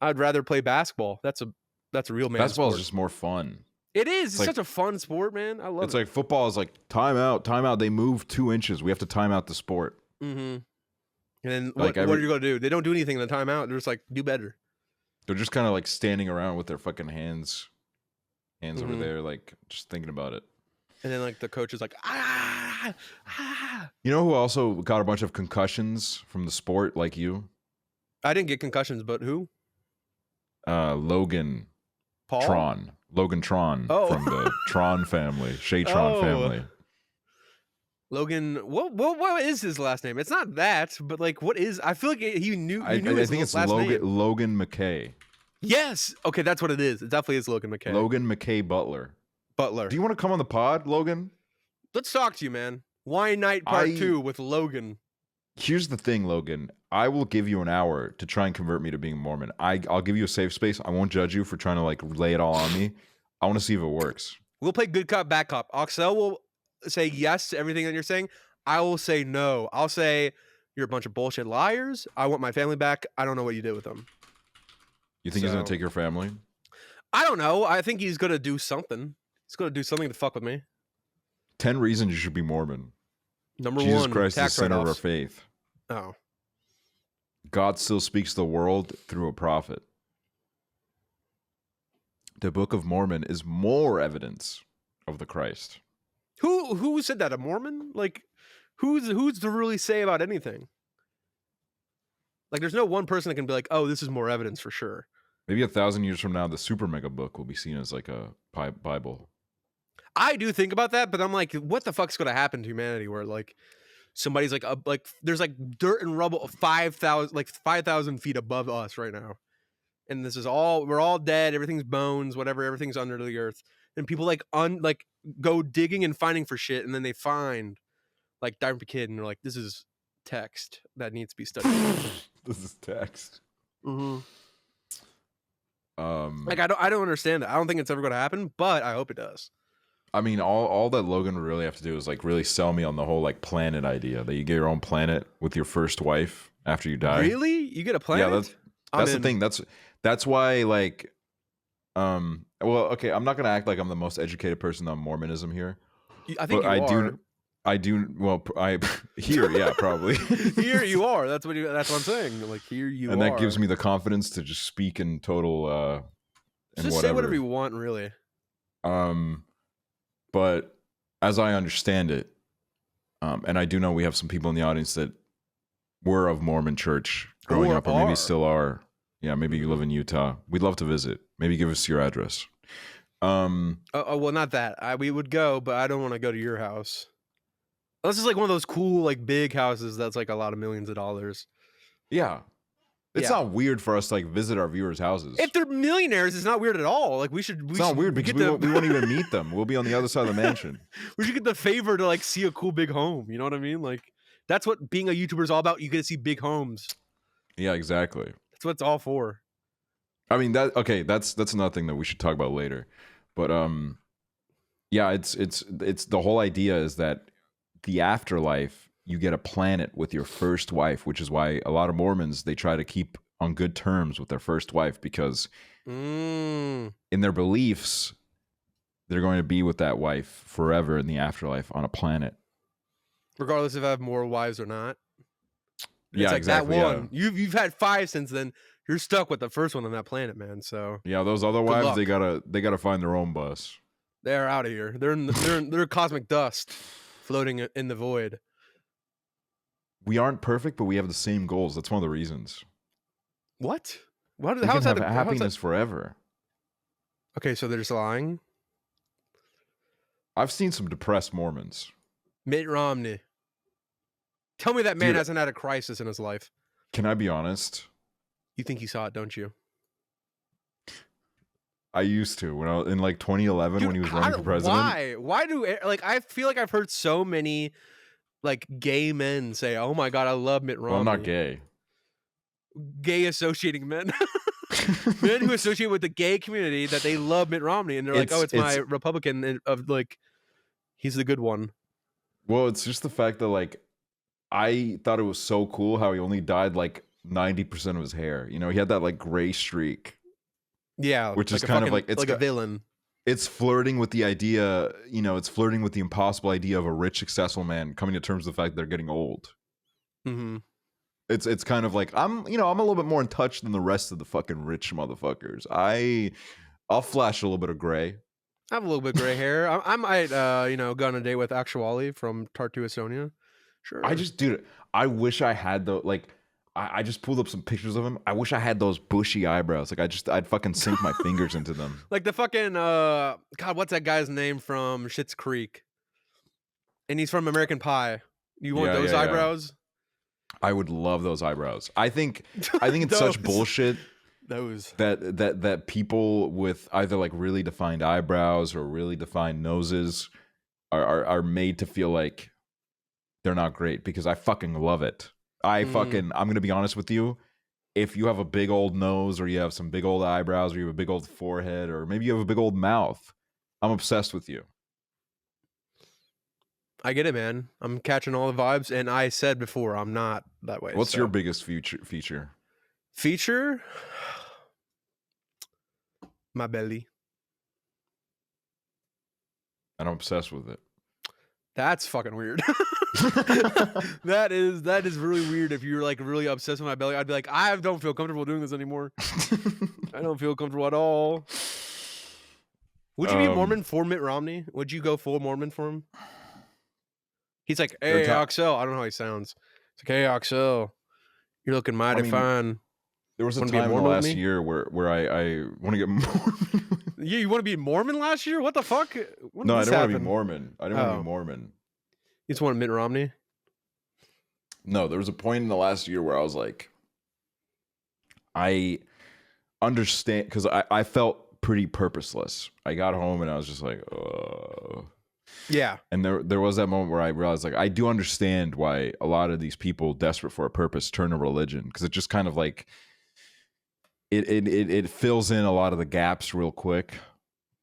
I'd rather play basketball. That's a real man. Basketball sport. is just more fun. It is. It's like, such a fun sport, man. I love it. It's like football is like timeout. They move 2 inches. We have to time out the sport. Mm-hmm. And then what are you going to do? They don't do anything in the timeout. They're just like, do better. They're just kind of like standing around with their fucking hands over there, like just thinking about it. And then like the coach is like, ah. You know who also got a bunch of concussions from the sport like you? I didn't get concussions, but who? Logan Paul? Tron. Logan Tron from the Tron family, Shay Tron family. Logan, what is his last name? It's not that, but like, what is? I feel like he knew. I think it's Logan McKay. Yes. Okay, that's what it is. It definitely is Logan McKay. Logan McKay Butler. Do you want to come on the pod, Logan? Let's talk to you, man. Wine Night Part 2 with Logan. Here's the thing, Logan. I will give you an hour to try and convert me to being Mormon. I'll give you a safe space. I won't judge you for trying to like lay it all on me. I want to see if it works. We'll play good cop, bad cop. Aksel will say yes to everything that you're saying. I will say no. I'll say you're a bunch of bullshit liars. I want my family back. I don't know what you did with them. You think he's going to take your family? I don't know. I think he's going to do something. He's going to do something to fuck with me. 10 reasons you should be Mormon. Number Jesus 1, Christ is the center of our faith. Oh. God still speaks to the world through a prophet. The Book of Mormon is more evidence of the Christ. Who said that? A Mormon? Like, who's to really say about anything? Like, there's no one person that can be like, oh, this is more evidence for sure. Maybe 1,000 years from now, the super mega book will be seen as like a Bible. I do think about that, but I'm like, what the fuck's going to happen to humanity where like somebody's like there's like dirt and rubble of 5,000 feet above us right now. And this is we're all dead. Everything's bones, whatever. Everything's under the earth. And people like go digging and finding for shit. And then they find like Diamond Kid and they're like, this is text that needs to be studied. This is text. Mm-hmm. Like, I don't understand it. I don't think it's ever going to happen, but I hope it does. I mean, all that Logan would really have to do is like really sell me on the whole like planet idea that you get your own planet with your first wife after you die. Really? You get a planet? Yeah, that's the thing. That's why like, well, okay, I'm not gonna act like I'm the most educated person on Mormonism here. I think I do. Well, here, yeah, probably. Here you are. That's what I'm saying. Like here you are. And that gives me the confidence to just speak in total. Just say whatever you want, really. But as I understand it, and I do know we have some people in the audience that were of Mormon church growing up, or maybe still are. Yeah, maybe you live in Utah. We'd love to visit. Maybe give us your address. Well, not that. We would go, but I don't want to go to your house. This is like one of those cool, like big houses that's like a lot of millions of dollars. Yeah. It's not weird for us to like visit our viewers' houses. If they're millionaires, it's not weird at all. Like it's not weird because we won't even meet them. We'll be on the other side of the mansion. We should get the favor to like see a cool big home. You know what I mean? Like that's what being a YouTuber is all about. You get to see big homes. Yeah, exactly. That's what it's all for. I mean that's another thing that we should talk about later. But yeah, it's the whole idea is that the afterlife, you get a planet with your first wife, which is why a lot of Mormons, they try to keep on good terms with their first wife because in their beliefs, they're going to be with that wife forever in the afterlife on a planet. Regardless if I have more wives or not. Yeah, it's like exactly. That one. Yeah. You've had 5 since then. You're stuck with the first one on that planet, man. So yeah, those other wives, they gotta find their own bus. They're out of here. They're cosmic dust floating in the void. We aren't perfect, but we have the same goals. That's one of the reasons. What? How is that happiness forever? Okay, so they're just lying. I've seen some depressed Mormons. Mitt Romney. Tell me that man hasn't had a crisis in his life. Can I be honest? You think he saw it, don't you? I used to when I was in like 2011 when he was running for president. Why? Why do I feel like I've heard so many like gay men say, "Oh my god, I love Mitt Romney." Well, I'm not gay. Gay associating men. Men who associate with the gay community that they love Mitt Romney and they're like, "Oh, it's my Republican of like he's the good one." Well, it's just the fact that like I thought it was so cool how he only dyed like 90% of his hair. You know, he had that like gray streak. Yeah, which is kind of like it's like a villain. It's flirting with the idea, you know, it's flirting with the impossible idea of a rich, successful man coming to terms with the fact they're getting old. Mm-hmm. It's kind of like I'm a little bit more in touch than the rest of the fucking rich motherfuckers. I'll flash a little bit of gray. I have a little bit of gray hair. I might go on a date with Aksually from Tartu, Estonia. Sure. Dude, I wish I had the like. I just pulled up some pictures of him. I wish I had those bushy eyebrows. Like I'd fucking sink my fingers into them. Like the fucking God, what's that guy's name from Schitt's Creek? And he's from American Pie. You want those eyebrows? I would love those eyebrows. I think it's such bullshit. Those that people with either like really defined eyebrows or really defined noses are made to feel like they're not great, because I fucking love it. I'm gonna be honest with you. If you have a big old nose, or you have some big old eyebrows, or you have a big old forehead, or maybe you have a big old mouth, I'm obsessed with you. I get it, man. I'm catching all the vibes, and I said before I'm not that way. What's your biggest feature? Feature? My belly. And I'm obsessed with it. That's fucking weird. that is really weird. If you're like really obsessed with my belly, I'd be like, I don't feel comfortable doing this anymore. I don't feel comfortable at all. Would you be Mormon for Mitt Romney? Would you go full Mormon for him? He's like, hey, Aksel. I don't know how he sounds. It's like, hey, Aksel, you're looking mighty fine. There was a time in the last year where I want to get Mormon. Yeah, you want to be Mormon last year? What the fuck? No, I didn't want to be Mormon. I didn't want to be Mormon. You just want Mitt Romney? No, there was a point in the last year where I was like, I understand, because I felt pretty purposeless. I got home and I was just like, yeah. And there was that moment where I realized, like, I do understand why a lot of these people desperate for a purpose turn to religion, because it just kind of like it fills in a lot of the gaps real quick,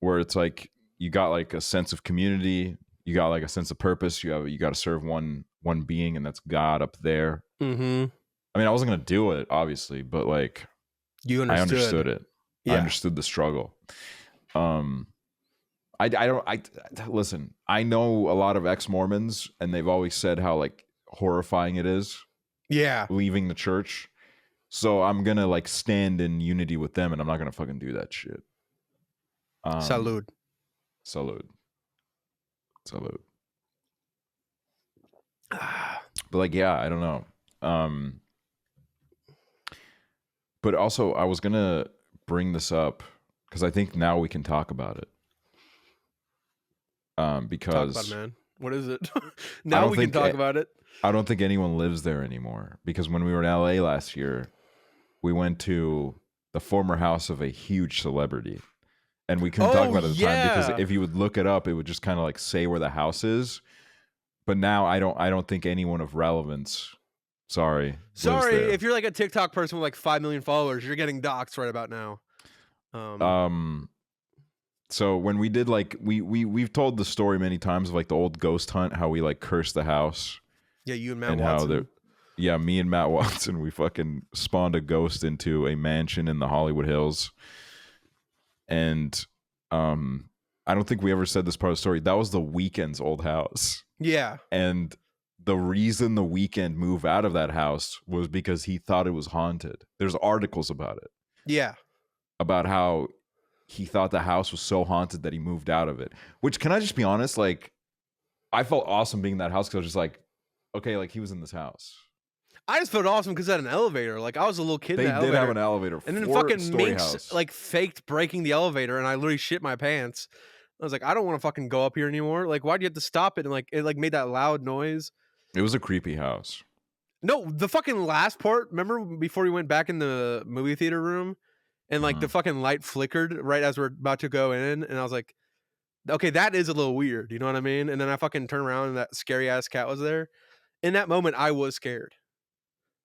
where it's like you got like a sense of community, you got like a sense of purpose, you got to serve one being, and that's God up there. Mm-hmm. I mean, I wasn't gonna do it, obviously, but like I understood it. Yeah. I understood the struggle. I listen, I know a lot of ex-Mormons, and they've always said how like horrifying it is. Yeah. Leaving the church. So I'm gonna like stand in unity with them, and I'm not gonna fucking do that shit. Salud. But like, yeah, I don't know. But also, I was gonna bring this up because I think now we can talk about it. Because talk about it, man. What is it? Now we can talk about it. I don't think anyone lives there anymore, because when we were in LA last year, we went to the former house of a huge celebrity, and we couldn't talk about it at the time, because if you would look it up, it would just kind of like say where the house is. But now I don't think anyone of relevance, sorry, if you're like a TikTok person with like 5 million followers, you're getting doxxed right about now. So when we did like we've told the story many times of like the old ghost hunt, how we like cursed the house. Yeah, you and Matt Watson. Me and Matt Watson, we fucking spawned a ghost into a mansion in the Hollywood Hills. And I don't think we ever said this part of the story. That was the Weeknd's old house. Yeah. And the reason the Weeknd moved out of that house was because he thought it was haunted. There's articles about it. Yeah. About how he thought the house was so haunted that he moved out of it. Which, can I just be honest? Like, I felt awesome being in that house, because I was just like, okay, like he was in this house. I just felt awesome because it had an elevator. Like, I was a little kid in the elevator. They did have an elevator. And then fucking Minx like faked breaking the elevator, and I literally shit my pants. I was like, I don't want to fucking go up here anymore. Like, why'd you have to stop it? And like, it like made that loud noise. It was a creepy house. No, the fucking last part, remember before we went back in the movie theater room, and like the fucking light flickered right as we're about to go in, and I was like, okay, that is a little weird, you know what I mean? And then I fucking turned around and that scary ass cat was there. In that moment, I was scared,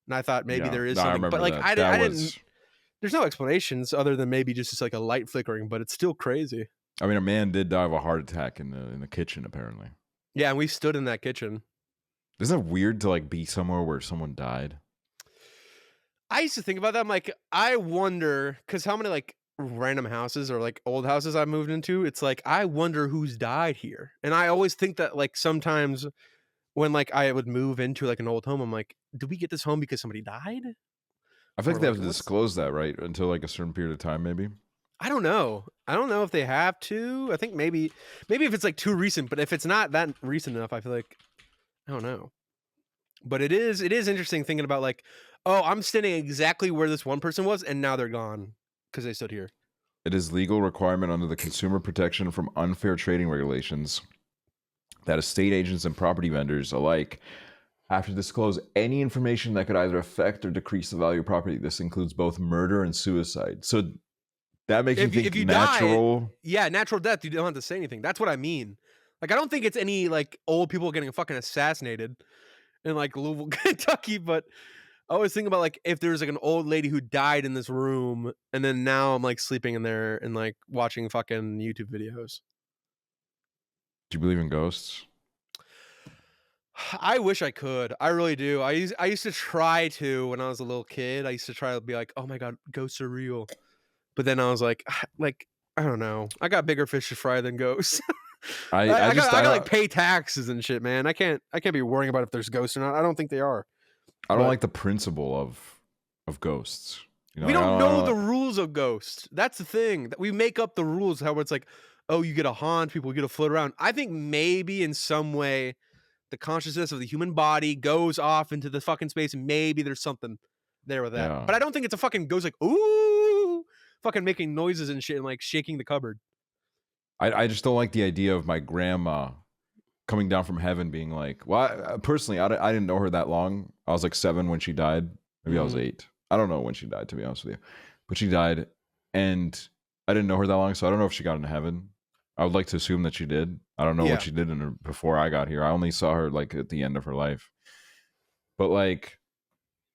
and I thought maybe there is something, but like I didn't. There's no explanations other than maybe just like a light flickering, but it's still crazy. I mean, a man did die of a heart attack in the kitchen, apparently. Yeah, and we stood in that kitchen. Isn't it weird to like be somewhere where someone died? I used to think about that. I'm like, I wonder, because how many like random houses or like old houses I've moved into, it's like, I wonder who's died here. And I always think that like sometimes when like I would move into like an old home, I'm like, did we get this home because somebody died? I feel like they have to disclose that, right? Until like a certain period of time, maybe. I don't know. I don't know if they have to. I think maybe if it's like too recent, but if it's not that recent enough, I feel like, I don't know. But it is interesting thinking about like, oh, I'm standing exactly where this one person was, and now they're gone because they stood here. It is legal requirement under the Consumer Protection from Unfair Trading Regulations that estate agents and property vendors alike have to disclose any information that could either affect or decrease the value of property. This includes both murder and suicide. So that makes me think if you natural. Natural death, you don't have to say anything. That's what I mean. Like, I don't think it's any like old people getting fucking assassinated in like Louisville, Kentucky, but I always think about like if there's like an old lady who died in this room, and then now I'm like sleeping in there and like watching fucking YouTube videos. Do you believe in ghosts? I wish I could. I really do. I used to try to when I was a little kid. I used to try to be like, oh my god, ghosts are real. But then I was like I don't know. I got bigger fish to fry than ghosts. I got like pay taxes and shit, man. I can't be worrying about if there's ghosts or not. I don't think they are. I don't like the principle of ghosts. You know, we don't know the rules of ghosts. That's the thing. That we make up the rules. How it's like, oh, you get to haunt people, you get to float around. I think maybe in some way the consciousness of the human body goes off into the fucking space, and maybe there's something there with that. Yeah. But I don't think it's a fucking ghost like, ooh, fucking making noises and shit and like shaking the cupboard. I just don't like the idea of my grandma coming down from heaven being like, well, personally, I didn't know her that long. I was like 7 when she died. Maybe I was 8. I don't know when she died, to be honest with you. But she died, and I didn't know her that long, so I don't know if she got into heaven. I would like to assume that she did. I don't know what she did in her before I got here. I only saw her like at the end of her life. But like,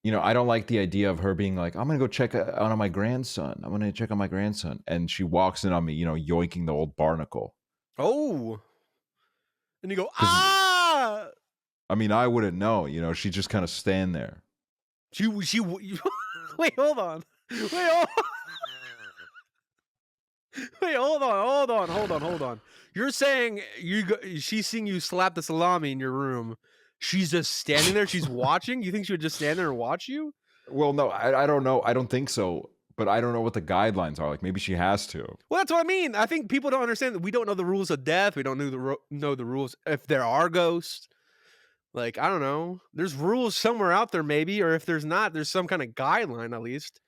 you know, I don't like the idea of her being like, I'm going to go check on my grandson. I'm going to check on my grandson. And she walks in on me, you know, yoinking the old barnacle. Oh. And you go, ah! I mean, I wouldn't know. You know, she just kind of stand there. She wait, hold on. Wait, hold on. You're saying she's seeing you slap the salami in your room. She's just standing there. She's watching. You think she would just stand there and watch you? Well, no, I don't know. I don't think so. But I don't know what the guidelines are. Like, maybe she has to. Well, that's what I mean. I think people don't understand that we don't know the rules of death. We don't know the rules if there are ghosts. Like, I don't know. There's rules somewhere out there, maybe, or if there's not, there's some kind of guideline at least.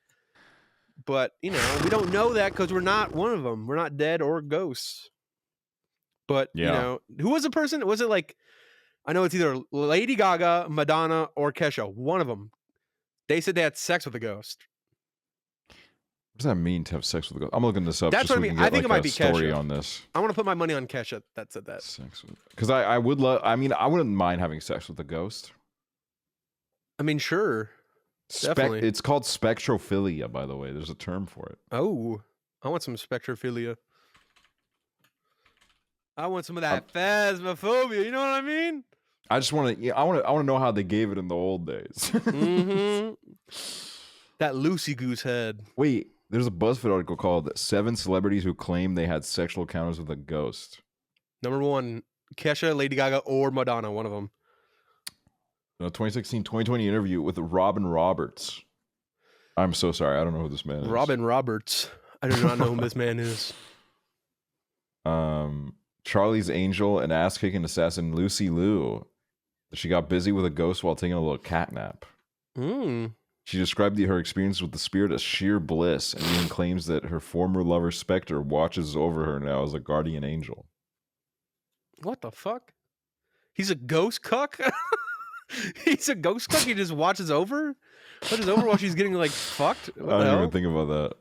But, you know, we don't know that because we're not one of them. We're not dead or ghosts. But, you know, who was the person? Was it like, I know it's either Lady Gaga, Madonna, or Kesha. One of them. They said they had sex with a ghost. What does that mean to have sex with a ghost? I'm looking this up. That's what I mean. I think it might be Kesha. On this. I want to put my money on Kesha that said that. Because I would love. I mean, I wouldn't mind having sex with a ghost. I mean, sure. Definitely. It's called spectrophilia, by the way. There's a term for it. Oh, I want some spectrophilia. I want some of that phasmophobia. You know what I mean? I just want to. I want to know how they gave it in the old days. Mm-hmm. That loosey goose head. Wait, there's a BuzzFeed article called 7 Celebrities Who Claim They Had Sexual Encounters with a Ghost. Number 1, Kesha, Lady Gaga, or Madonna, one of them. A 2016-2020 interview with Robin Roberts. I'm so sorry. I don't know who this man is. Robin Roberts. I do not know who this man is. Charlie's Angel and ass-kicking assassin Lucy Liu. She got busy with a ghost while taking a little cat nap. She described her experience with the spirit as sheer bliss, and even claims that her former lover Spectre watches over her now as a guardian angel. What the fuck? He's a ghost cuck? He's a ghost cuck? He just watches over while she's getting like fucked? I didn't even think about that.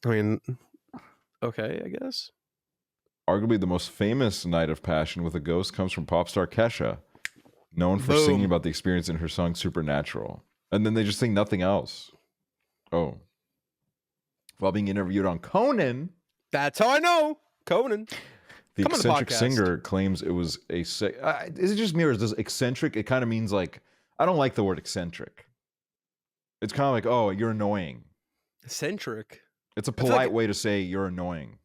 I mean, okay, I guess. Arguably the most famous night of passion with a ghost comes from pop star Kesha, known for singing about the experience in her song Supernatural. And then they just sing nothing else. Oh. While being interviewed on Conan. That's how I know. Conan. The eccentric singer claims it was a... is it just me or does eccentric? It kind of means like... I don't like the word eccentric. It's kind of like, oh, you're annoying. Eccentric? It's a polite way to say you're annoying.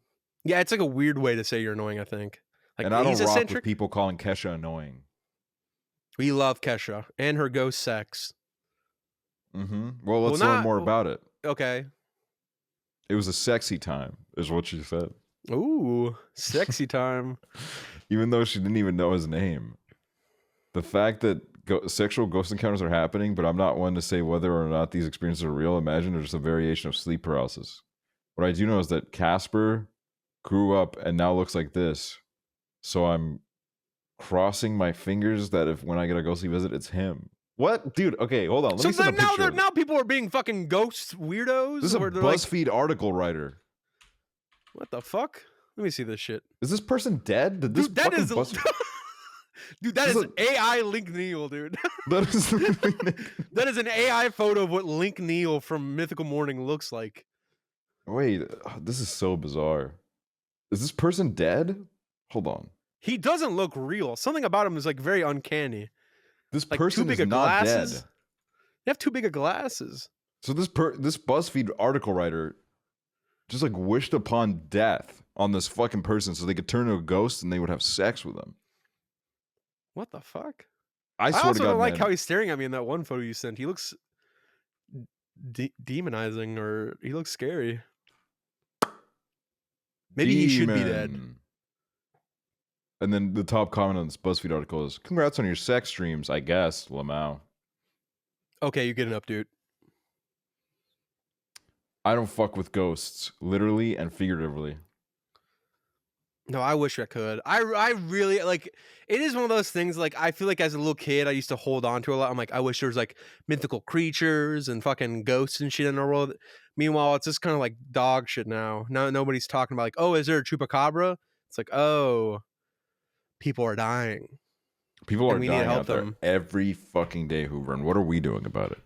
Yeah, it's like a weird way to say you're annoying, I think. Like, and I don't rock with people calling Kesha annoying. We love Kesha and her ghost sex. Mm-hmm. Well, let's learn more about it. Okay. It was a sexy time, is what she said. Ooh, sexy time. Even though she didn't even know his name. The fact that sexual ghost encounters are happening, but I'm not one to say whether or not these experiences are real. Imagine they're just a variation of sleep paralysis. What I do know is that Casper grew up and now looks like this. So I'm crossing my fingers that if when I get a ghostly visit, it's him. What, dude? Okay, hold on. Let me send a picture. Now people are being fucking ghost weirdos. This is a BuzzFeed article writer. What the fuck? Let me see this shit. Is this person dead? Did this dude, that is dude, that is AI Link Neal, dude. That is an AI photo of what Link Neal from Mythical Morning looks like. Wait, this is so bizarre. Is this person dead? Hold on. He doesn't look real. Something about him is like very uncanny. This like person is not dead. They have too big of glasses. So this BuzzFeed article writer just like wished upon death on this fucking person so they could turn into a ghost and they would have sex with them. What the fuck? I swear also to God, don't like man. how he's staring at me in that one photo you sent. He looks demonizing, or he looks scary. Maybe he should be dead. And then the top comment on this BuzzFeed article is, "Congrats on your sex dreams, I guess, Lamau." Okay, you get an update. I don't fuck with ghosts, literally and figuratively. No, I wish I could. I really like. It is one of those things. Like, I feel like as a little kid, I used to hold on to a lot. I'm like, I wish there was like mythical creatures and fucking ghosts and shit in our world. Meanwhile, it's just kind of like dog shit now. Now nobody's talking about like, oh, is there a chupacabra? It's like, oh, people are dying. People are we dying need to help out there them every fucking day, Hooverr. And what are we doing about it?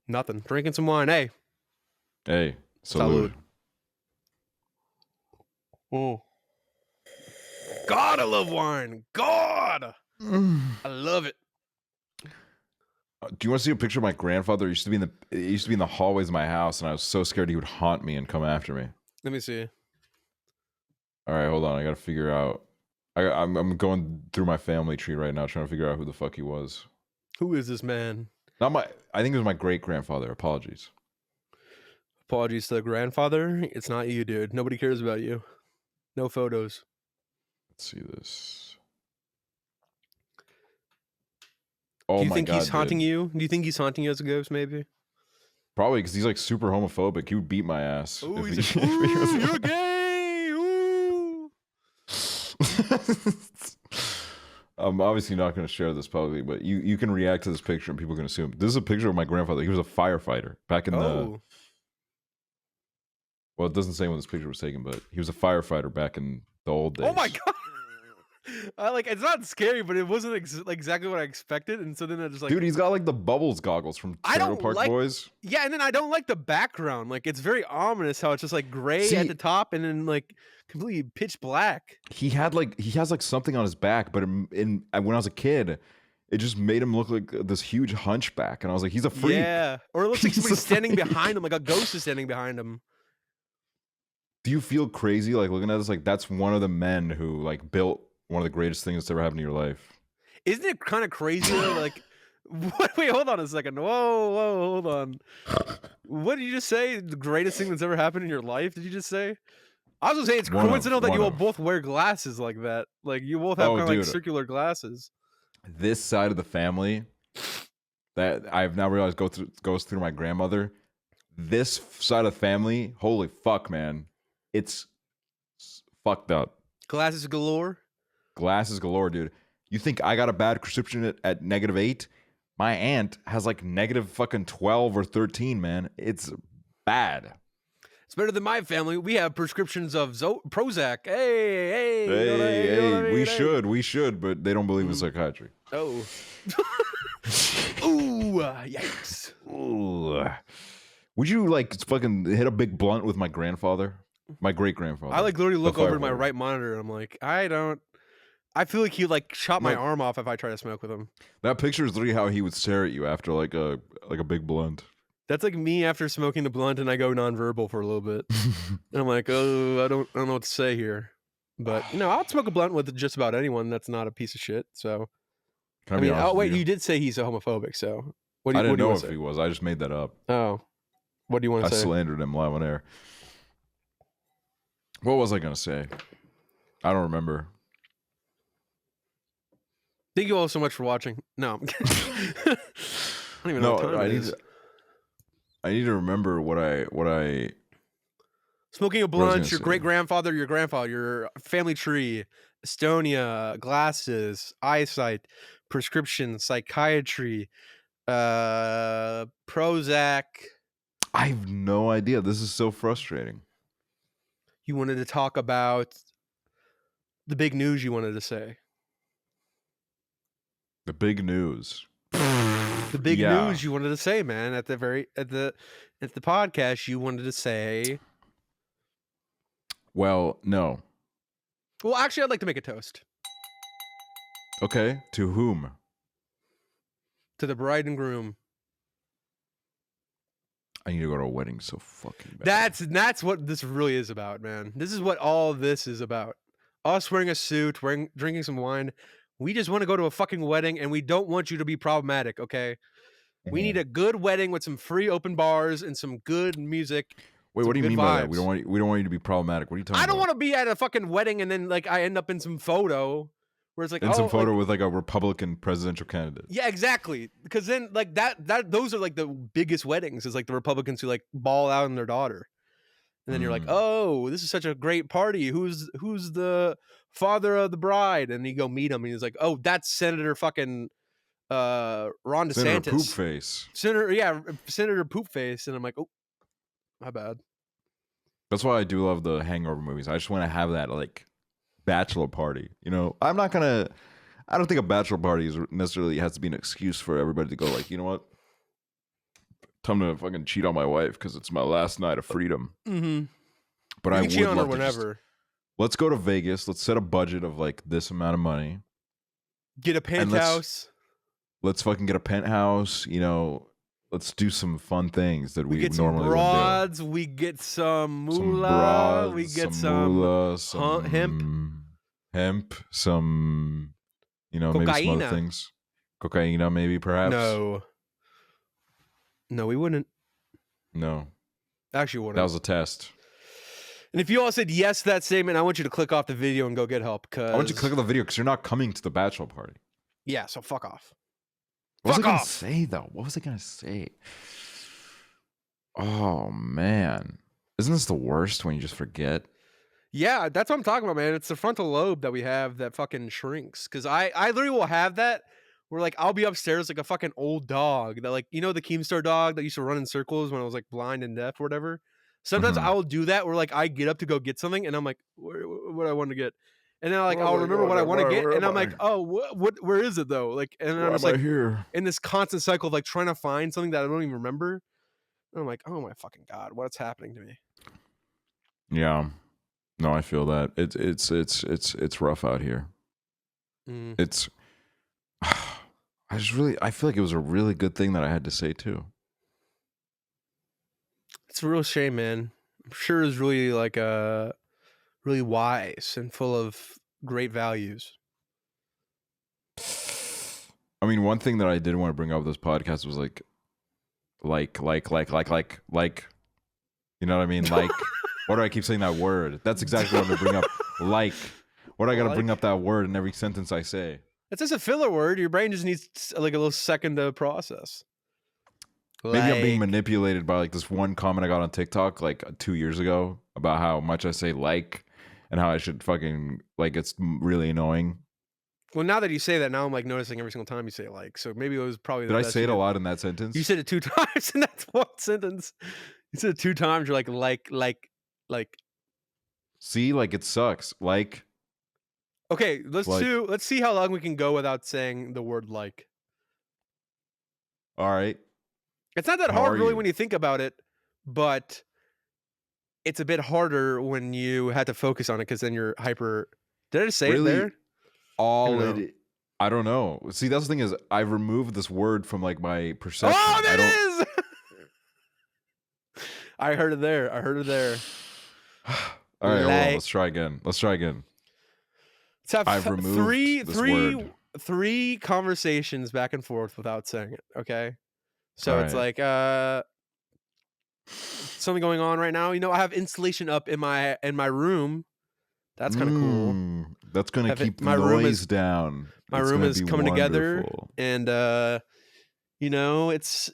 Nothing. Drinking some wine. Hey, salud. Oh. God, I love wine. God, I love it. Do you want to see a picture of my grandfather? It used to be in the hallways of my house, and I was so scared he would haunt me and come after me. Let me see. All right, hold on. I gotta figure out. I'm going through my family tree right now, trying to figure out who the fuck he was. Who is this man? I think it was my great grandfather. Apologies. Apologies to the grandfather. It's not you, dude. Nobody cares about you. No photos. Let's see this. Oh, do you my think God, he's haunting dude. you? Do you think he's haunting you as a ghost, maybe? Probably because he's like super homophobic. He would beat my ass. Ooh, if he's he- like, if he was- ooh, you're gay! Ooh! I'm obviously not going to share this publicly, but you can react to this picture and people can assume. This is a picture of my grandfather. He was a firefighter back in the... Well, it doesn't say when this picture was taken, but he was a firefighter back in the old days. Oh my God! It's not scary, but it wasn't exactly what I expected, and so then I just like... Dude, he's got like the Bubbles goggles from Trailer Park Boys. Yeah, and then I don't like the background. Like, it's very ominous how it's just like gray at the top and then like completely pitch black. He has like something on his back, but when I was a kid, it just made him look like this huge hunchback, and I was like, he's a freak. Yeah, or it looks like somebody's standing behind him, like a ghost is standing behind him. Do you feel crazy like looking at this? Like, that's one of the men who like built one of the greatest things that's ever happened in your life. Isn't it kind of crazy though? Like, wait, hold on a second. Whoa, hold on. What did you just say? The greatest thing that's ever happened in your life? Did you just say? I was gonna say it's coincidental that you will both wear glasses like that. Like, you both have kind of like circular glasses. This side of the family that I've now realized goes through my grandmother. This side of the family, holy fuck, man, it's fucked up. Glasses galore. Glasses galore, dude. You think I got a bad prescription at -8? My aunt has like negative fucking 12 or 13, man. It's bad. It's better than my family. We have prescriptions of Prozac. Hey, we should, but they don't believe in psychiatry. Oh. Ooh, yikes. Ooh. Would you like fucking hit a big blunt with my grandfather? My great grandfather. I like literally look over to my right monitor and I'm like, I feel like he'd like chop my arm off if I try to smoke with him. That picture is literally how he would stare at you after like a big blunt. That's like me after smoking the blunt and I go nonverbal for a little bit. And I'm like, oh, I don't know what to say here. But I'll smoke a blunt with just about anyone that's not a piece of shit. So Can I mean, oh wait, you did say he's a homophobic. So I didn't know if he was. I just made that up. Oh, what do you want to say? I slandered him live on air. What was I gonna say? I don't remember. Thank you all so much for watching. No, I don't even know what time it is. I need to remember what I Smoking a blunt, your great grandfather, your grandfather, your family tree, Estonia, glasses, eyesight, prescription, psychiatry, Prozac. I have no idea. This is so frustrating. You wanted to talk about the big news you wanted to say. The big news. The big news you wanted to say, man, at the podcast you wanted to say. Well, no. Well, actually, I'd like to make a toast. Okay, to whom? To the bride and groom. I need to go to a wedding so fucking bad. That's what this really is about, man. This is what all this is about. Us wearing a suit, drinking some wine. We just want to go to a fucking wedding, and we don't want you to be problematic, okay? Mm-hmm. We need a good wedding with some free open bars and some good music. Wait, what do you mean by that? We don't want you to be problematic. What are you talking about? I don't want to be at a fucking wedding and then like I end up in some photo where it's like some photo with like a Republican presidential candidate. Yeah, exactly. Because then like that those are like the biggest weddings is like the Republicans who like ball out on their daughter. And then you're like, oh, this is such a great party. Who's the father of the bride? And you go meet him and he's like, oh, that's Senator fucking Ron DeSantis. Senator Poopface. Senator Poopface. And I'm like, oh, my bad. That's why I do love the Hangover movies. I just want to have that like bachelor party. You know, I don't think a bachelor party is necessarily has to be an excuse for everybody to go like, you know what? Time to fucking cheat on my wife because it's my last night of freedom. Mm-hmm. But I would cheat on her love whenever. Let's go to Vegas. Let's set a budget of like this amount of money. Get a penthouse. Let's fucking get a penthouse. You know, let's do some fun things that we get normally some broads. Would do. We get some moolah. Some broads, we get some moolah, some hemp, some Cocaina. Maybe some other things. Cocaina, maybe perhaps. No, we wouldn't. No. Actually, wouldn't. That was a test. And if you all said yes to that statement, I want you to click off the video and go get help. I want you to click on the video because you're not coming to the bachelor party. Yeah, so fuck off. What was I going to say, though? What was I going to say? Oh, man. Isn't this the worst when you just forget? Yeah, that's what I'm talking about, man. It's the frontal lobe that we have that fucking shrinks. Because I literally will have that where, like, I'll be upstairs like a fucking old dog that, like, you know, the Keemstar dog that used to run in circles when I was, like, blind and deaf or whatever? Sometimes I will do that where, like, I get up to go get something and I'm like, what do I want to get? And then, like, I'll remember what I want to get, and I'm like, oh, where is it though? Like, and then I'm just like here in this constant cycle of like trying to find something that I don't even remember. And I'm like, oh my fucking god, what's happening to me? Yeah, no, I feel that it's rough out here. It's I feel like it was a really good thing that I had to say too. It's a real shame, man. I'm sure it was really like really wise and full of great values. I mean, one thing that I did want to bring up with this podcast was like, you know what I mean? Like, why do I keep saying that word? That's exactly what I'm going to bring up. Like, what do I got to bring up that word in every sentence I say? It's just a filler word. Your brain just needs like a little second to process. Maybe I'm being manipulated by like this one comment I got on TikTok like 2 years ago about how much I say like and how I should fucking like it's really annoying. Well, now that you say that, now I'm like noticing every single time you say like. So maybe it was probably the Did I best say it a lot in that sentence? You said it 2 times in that one sentence. You said it 2 times. You're like. See, like it sucks. Like. Okay, let's see how long we can go without saying the word like. All right. It's not that hard really when you think about it, but it's a bit harder when you had to focus on it because then you're hyper. Did I just say really, it there? I don't know. See, that's the thing is I've removed this word from like my perception. Oh, there it is! I heard it there. All right, well, let's try again. Let's have I've removed word. three conversations back and forth without saying it. Okay. So all it's like something going on right now. You know, I have insulation up in my room That's kind of cool. That's gonna keep the my room noise down. My room is coming together, and it's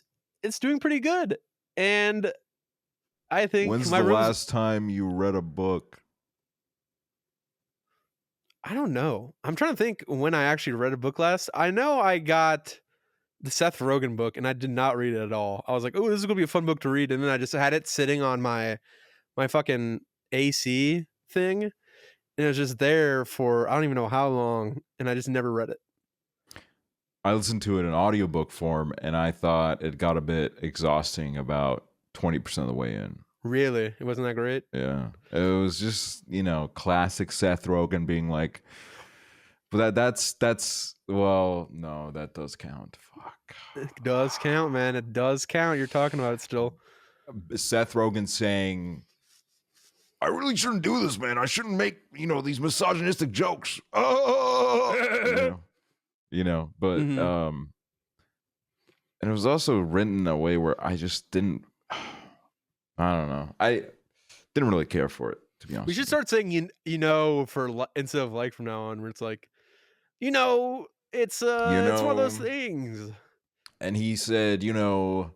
doing pretty good. And I think when's the last time you read a book? I don't know. I'm trying to think when I actually read a book last. I know I got the Seth Rogen book, and I did not read it at all. I was like, "Oh, this is gonna be a fun book to read," and then I just had it sitting on my fucking AC thing, and it was just there for I don't even know how long, and I just never read it. I listened to it in audiobook form, and I thought it got a bit exhausting about 20% of the way in. Really? It wasn't that great? Yeah. It was just, classic Seth Rogen being like, but that's well, no, that does count. Fuck. It does count, man. It does count. You're talking about it still. Seth Rogen saying, I really shouldn't do this, man. I shouldn't make, these misogynistic jokes. Oh, but Mm-hmm. and it was also written in a way where I just didn't, I don't know. I didn't really care for it, to be honest. We should start saying for instead of like from now on, where it's like, it's it's one of those things. And he said, and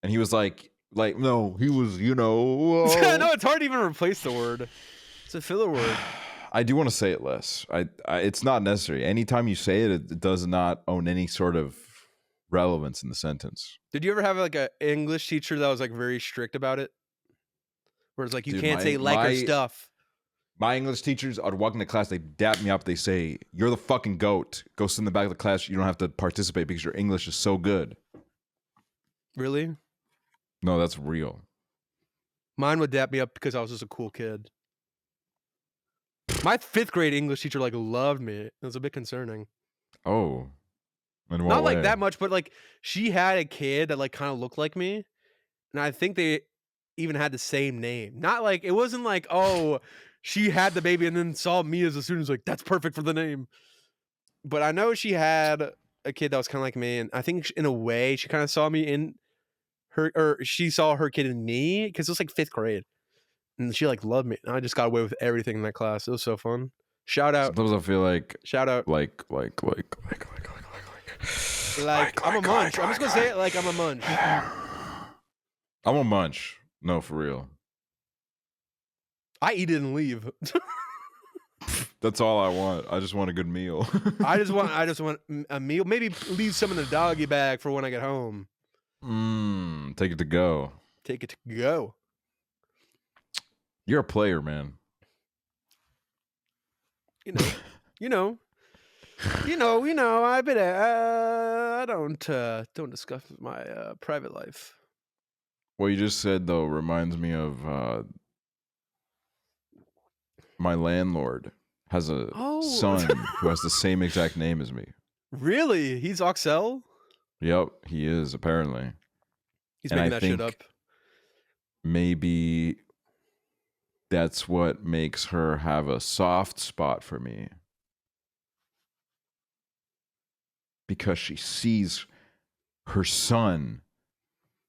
he was like no, he was, No, it's hard to even replace the word. It's a filler word. I do want to say it less. I it's not necessary. Anytime you say it, it does not own any sort of relevance in the sentence. Did you ever have like an English teacher that was like very strict about it? Where it's like, you can't say like or stuff. My English teachers, I'd walk into class, they dap me up, they say, you're the fucking goat. Go sit in the back of the class. You don't have to participate because your English is so good. Really? No, that's real. Mine would dap me up because I was just a cool kid. My 5th grade English teacher like loved me. It was a bit concerning. Oh. In what Not way? like that much, but like she had a kid that like kind of looked like me. And I think they even had the same name. Not like, it wasn't like, oh, she had the baby and then saw me as a student, like, that's perfect for the name. But I know she had a kid that was kind of like me, and I think in a way she kind of saw me in her, or she saw her kid in me, because it was like 5th grade, and she like loved me. And I just got away with everything in that class. It was so fun. Shout out. Sometimes I feel like shout out. Like I'm a munch. I'm just gonna say it like I'm a munch. I'm a munch. No, for real. I eat it and leave. That's all I want. I just want a good meal. I just want a meal. Maybe leave some in the doggy bag for when I get home. Take it to go. Take it to go. You're a player, man. I bet I don't discuss my private life. What you just said though reminds me of my landlord has a son who has the same exact name as me. Really? He's Aksel? Yep, he is apparently. He's making that shit up. Maybe that's what makes her have a soft spot for me. Because she sees her son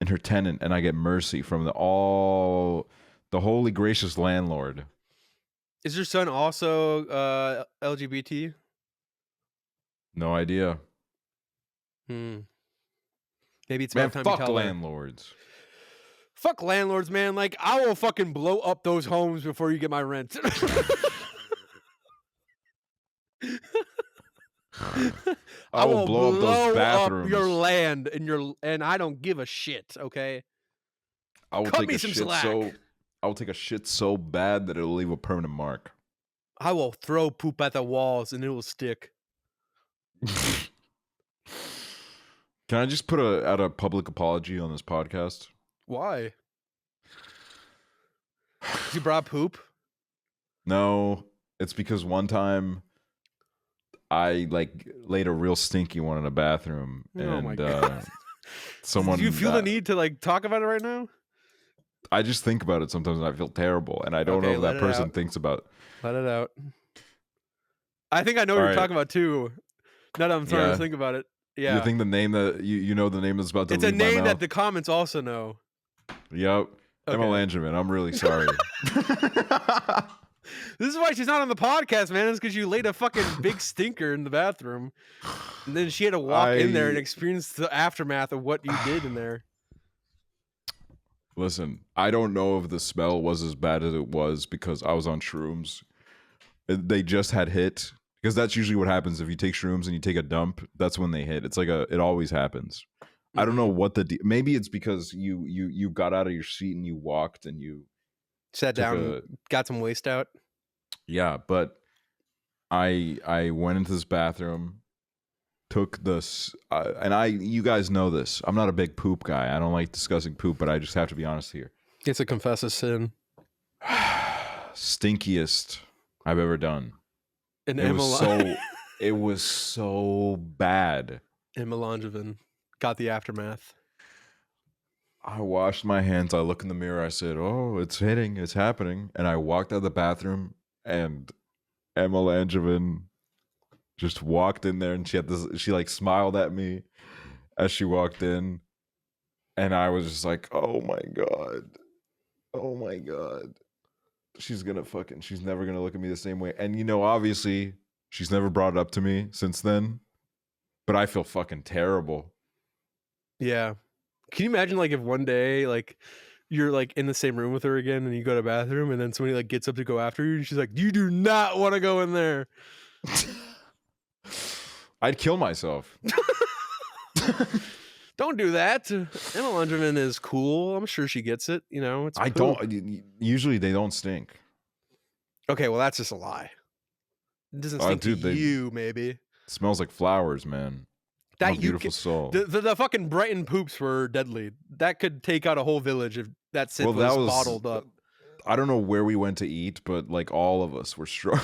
and her tenant, and I get mercy from the holy gracious landlord. Is your son also LGBT? No idea. Maybe it's man. time Fuck to tell landlords. Fuck landlords, man. Like, I will fucking blow up those homes before you get my rent. I will blow up those bathrooms. Up your land and I don't give a shit. Okay. I will take a shit I will take a shit so bad that it'll leave a permanent mark. I will throw poop at the walls and it will stick. Can I just put out a public apology on this podcast? Why? You brought poop? No, it's because one time I laid a real stinky one in a bathroom, and my God. someone. Do you feel the need to talk about it right now? I just think about it sometimes, and I feel terrible, and I don't know if that person thinks about it. Let it out. I think I know what you're talking about too. Now that I'm starting to think about it. Yeah. You think the name that you know the name that's about to it's leave a my name mouth? that the comments also know. Yep. Okay. Emma Langerman, I'm really sorry. This is why she's not on the podcast, man. It's because you laid a fucking big stinker in the bathroom, and then she had to walk in there and experience the aftermath of what you did in there. Listen, I don't know if the smell was as bad as it was because I was on shrooms. They just had hit, because that's usually what happens if you take shrooms and you take a dump. That's when they hit. It's like it always happens. I don't know what maybe it's because you got out of your seat and you walked and you sat down, got some waste out. Yeah, but I went into this bathroom, took this, and you guys know this. I'm not a big poop guy. I don't like discussing poop, but I just have to be honest here. It's a confess a sin. Stinkiest I've ever done. And it was so bad. And Melangevin got the aftermath. I washed my hands. I look in the mirror. I said, "Oh, it's hitting. It's happening." And I walked out of the bathroom, and Emma Langevin just walked in there, and she had this. She like smiled at me as she walked in, and I was just like, "Oh my god, oh my god." She's never gonna look at me the same way. And obviously, she's never brought it up to me since then. But I feel fucking terrible. Yeah. Can you imagine if one day you're in the same room with her again and you go to the bathroom and then somebody gets up to go after you and she's like, "You do not want to go in there." I'd kill myself. Don't do that. Emma Lunderman is cool. I'm sure she gets it. It's usually they don't stink. Okay, well that's just a lie. It doesn't stink to you, maybe. It smells like flowers, man. That beautiful soul. The fucking Brighton poops were deadly. That could take out a whole village if that shit was bottled up. I don't know where we went to eat, but all of us were strong.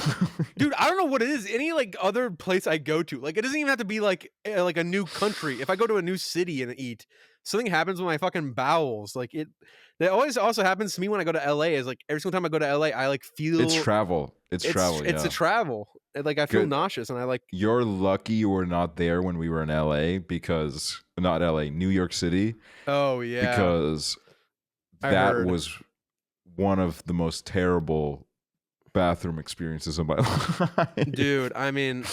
Dude, I don't know what it is. Any other place I go to, it doesn't even have to be a new country. If I go to a new city and eat, something happens with my fucking bowels. That always also happens to me when I go to LA. Is every single time I go to LA, I feel it's travel. It's travel. It's a travel. I feel nauseous, and You're lucky you were not there when we were in LA because not LA, New York City. Oh yeah, because that was one of the most terrible bathroom experiences of my life. Dude, I mean,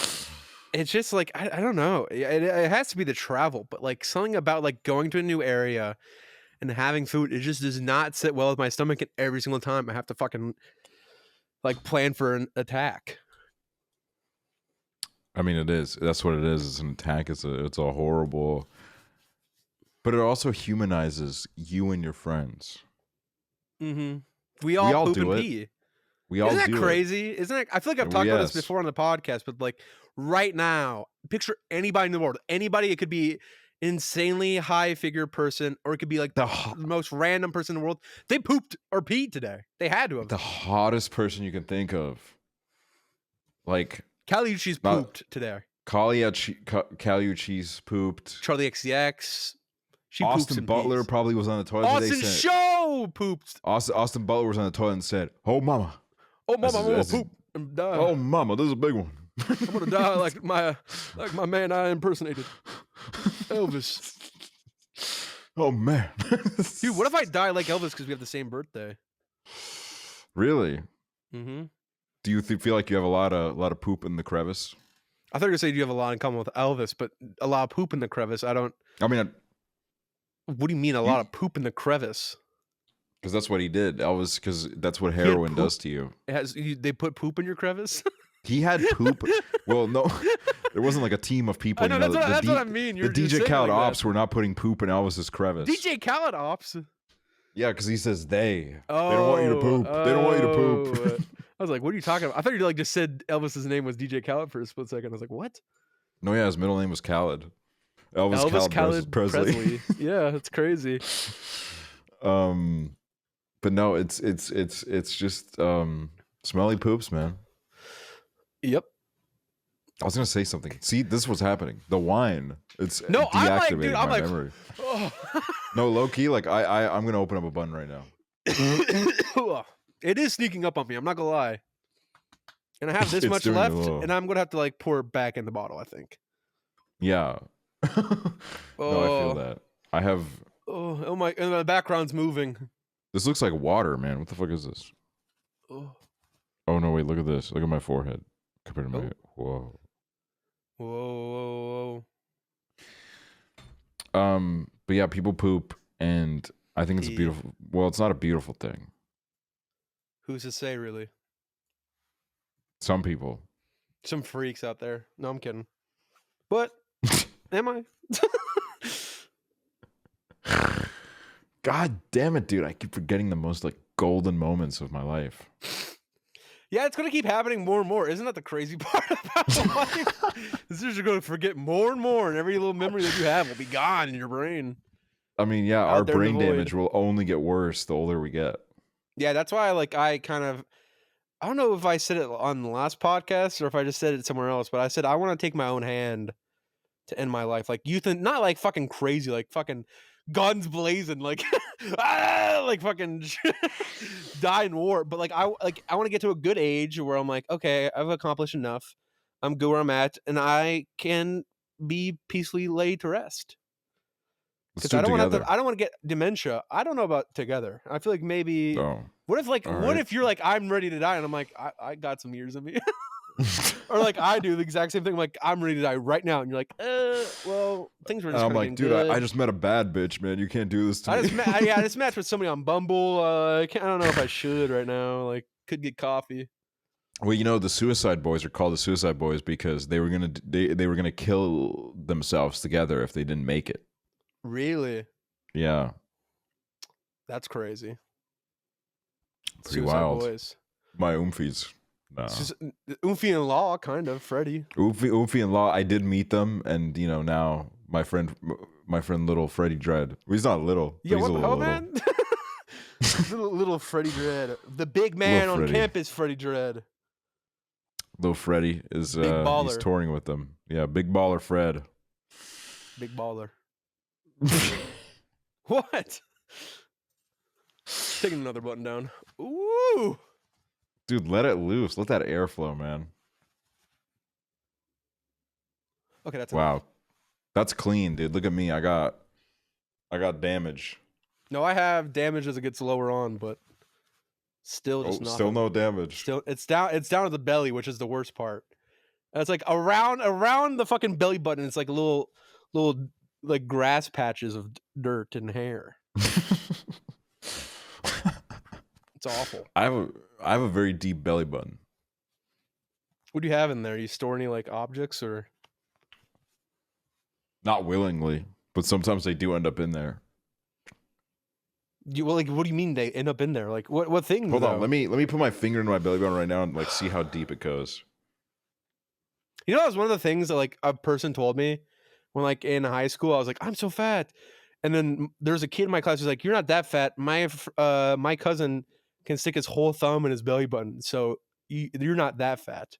it's just I don't know. It has to be the travel, but something about going to a new area and having food, it just does not sit well with my stomach. And every single time I have to fucking plan for an attack. I mean, it is. That's what it is. It's an attack. It's a horrible. But it also humanizes you and your friends. Mm-hmm. We all poop do and it. Pee. We all do it. Isn't that crazy? Isn't it? I feel like I've talked about this before on the podcast, but right now, picture anybody in the world. Anybody. It could be insanely high figure person, or it could be the most random person in the world. They pooped or peed today. They had to have. The hottest person you can think of. Caliucci's pooped today. Caliucci's pooped. Charlie XCX. Austin Butler probably was on the toilet. Austin Show pooped. Austin Butler was on the toilet and said, "Oh mama, I'm gonna poop and die. Oh mama, this is a big one. I'm gonna die like my man I impersonated, Elvis." Oh man, dude, what if I die like Elvis because we have the same birthday? Really? Mm-hmm. Do you feel like you have a lot of poop in the crevice? I thought you were saying you have a lot in common with Elvis, but a lot of poop in the crevice. What do you mean a lot of poop in the crevice? Because that's what he did. Elvis, because that's what heroin does to you. They put poop in your crevice? He had poop. Well, no, there wasn't a team of people. I know, that's what I mean. The DJ Khaled Ops were not putting poop in Elvis's crevice. DJ Khaled Ops? Yeah, because he says they. They don't want you to poop. They don't want you to poop. I was like, what are you talking about? I thought you just said Elvis's name was DJ Khaled for a split second. I was like, what? No, yeah, his middle name was Khaled. Elvis Khaled Presley. Yeah, it's crazy. But no, it's just smelly poops, man. Yep. I was gonna say something. See, this is what's happening. The wine. It's deactivating my memory. Oh. No, low key. I'm gonna open up a bun right now. It is sneaking up on me. I'm not gonna lie. And I have this much left, and I'm gonna have to pour it back in the bottle. I think. Yeah. No, I feel that. I have. Oh my! And the background's moving. This looks like water, man. What the fuck is this? Oh no, wait, look at this. Look at my forehead compared to my. Whoa. Whoa. But yeah, people poop, and I think it's a Pee. beautiful. Well, it's not a beautiful thing. Who's to say, really? Some people. Some freaks out there. No, I'm kidding. But am I? God damn it, dude! I keep forgetting the most like golden moments of my life. Yeah, it's gonna keep happening more and more. Isn't that the crazy part about life? Is you're gonna forget more and more, and every little memory that you have will be gone in your brain. I mean, yeah, Out our there in the brain void. damage will only get worse the older we get. Yeah, that's why I kind of, I don't know if I said it on the last podcast or if I just said it somewhere else, but I said I want to take my own hand to end my life. Like not like fucking crazy, like fucking guns blazing, like like fucking die in war. But like I want to get to a good age where I'm like, okay, I've accomplished enough. I'm good where I'm at, and I can be peacefully laid to rest. Let's Because do I it don't want to. together. I don't want to get dementia. I don't know about together. I feel like maybe. Oh, What if all what right. if you're like, I'm ready to die, and I'm like, I got some years in me. Or like I do the exact same thing. I'm like, I'm ready to die right now, and you're like, well, things were just. I'm kinda like, getting dude, good. I just met a bad bitch, man. You can't do this to I me. just matched with somebody on Bumble. I don't know if I should right now. Like, could get coffee. Well, you know, the Suicide Boys are called the Suicide Boys because they were gonna kill themselves together if they didn't make it. Really? Yeah, That's crazy. pretty Suicide wild. Boys. My oomfies. No. Oomfie and Law, kind of. Freddie. Oomfie and Law. I did meet them, and you know now my friend little Freddie Dread. Well, he's not little. Yeah, but he's what a the hell, little. man? little Freddie Dread, the big man on Freddie. campus. Freddie Dread. Little Freddie is Big baller. he's touring with them. Yeah, big baller Fred. Big baller. What? Taking another button down. Ooh. Dude, let it loose. Let that airflow, man. Okay, that's Wow. enough. That's clean, dude. Look at me. I got damage. No, I have damage as it gets lower on, but still just nothing. Still no damage. Still, it's down to the belly, which is the worst part. And it's like around the fucking belly button. It's like little like grass patches of dirt and hair. It's awful. I have a very deep belly button. What do you have in there? You store any like objects or? Not willingly, but sometimes they do end up in there. Well, like, what do you mean they end up in there? Like, what things? Hold though? on, let me put my finger into my belly button right now and like see how deep it goes. You know, that was one of the things that like a person told me when like in high school. I was like, I'm so fat, and then there's a kid in my class who's like, you're not that fat. My cousin can stick his whole thumb in his belly button, so you're not that fat.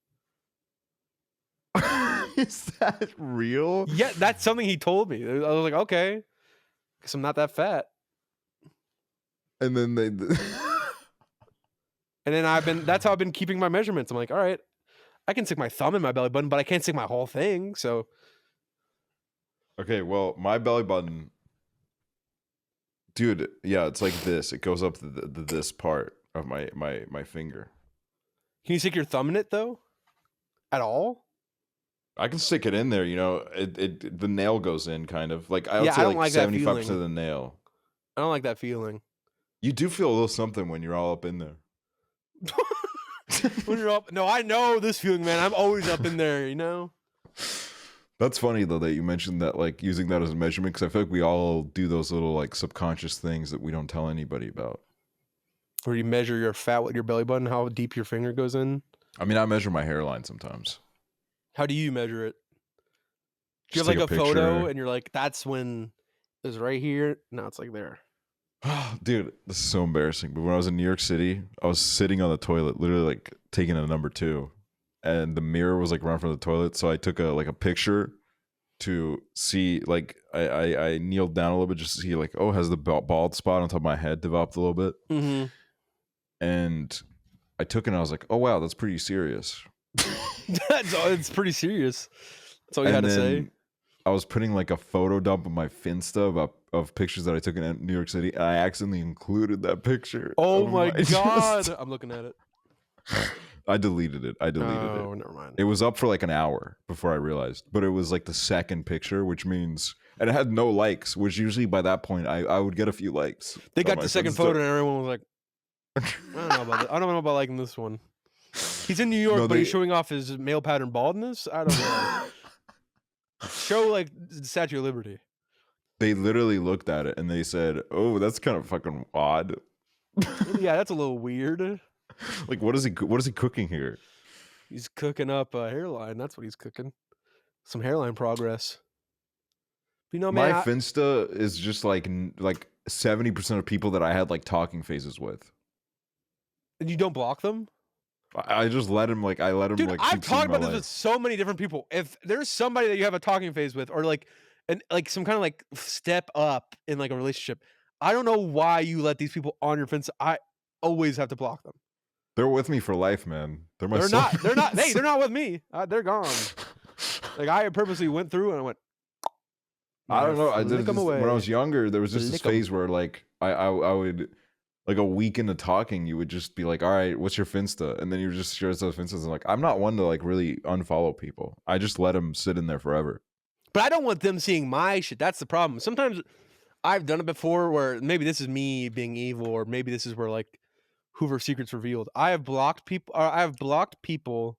Is that real? Yeah, that's something he told me. I was like, okay, because I'm not that fat. And then they And then that's how I've been keeping my measurements. I'm like, all right, I can stick my thumb in my belly button, but I can't stick my whole thing. So Okay, well, my belly button, dude, yeah, it's like this. It goes up this part of my finger. can you stick your thumb in it though? At all? I can stick it in there, you know. The nail goes in kind of. Like I would Yeah, say I don't like like that 75% of feeling. the nail. I don't like that feeling. You do feel a little something when you're all up in there. When you're up, no, I know this feeling, man. I'm always up in there, you know. That's funny though that you mentioned that, like using that as a measurement, because I feel like we all do those little like subconscious things that we don't tell anybody about. Where you measure your fat with your belly button, how deep your finger goes in. I mean, I measure my hairline sometimes. How do you measure it? Do you Just have like take a photo picture. and you're like, that's when it's right here? No, it's like there. Dude, this is so embarrassing. But when I was in New York City, I was sitting on the toilet, literally like taking a number 2, and the mirror was like right in front of the toilet. So I took a picture to see, like I kneeled down a little bit just to see like, oh, has the bald spot on top of my head developed a little bit? Mm-hmm. And I took it and I was like, oh wow, that's pretty serious. It's pretty serious. That's all you had to say. I was putting like a photo dump of my Finsta of pictures that I took in New York City, and I accidentally included that picture. Oh of my god! I'm looking at it. I deleted it. Oh, never mind. It was up for like an hour before I realized, but it was like the second picture, which means, and it had no likes, which usually by that point I would get a few likes. They got the second photo and everyone was like, I don't know about that. I don't know about liking this one. He's in New York, but he's showing off his male pattern baldness. I don't know. Show like the Statue of Liberty. They literally looked at it and they said, "Oh, that's kind of fucking odd." Yeah, that's a little weird. Like, what is he cooking here? He's cooking up a hairline. That's what he's cooking. Some hairline progress. You know, man, my Finsta is just like 70% of people that I had like talking phases with. And you don't block them? I just let him like Dude, like. I've talked about this with so many different people. If there's somebody that you have a talking phase with, or like some kind of like step up in like a relationship, I don't know why you let these people on your fence. I always have to block them. They're with me for life, man. They're my. They're not. Hey, they're not with me. They're gone. Like I purposely went through and I went. I don't know. I did this, when I was younger. There was just this phase where like I would. Like a week into talking, you would just be like, all right, what's your Finsta? And then you just share those Finstas. And like, I'm not one to like really unfollow people. I just let them sit in there forever. But I don't want them seeing my shit. That's the problem. Sometimes I've done it before where maybe this is me being evil, or maybe this is where like Hooverr secrets revealed. I have blocked people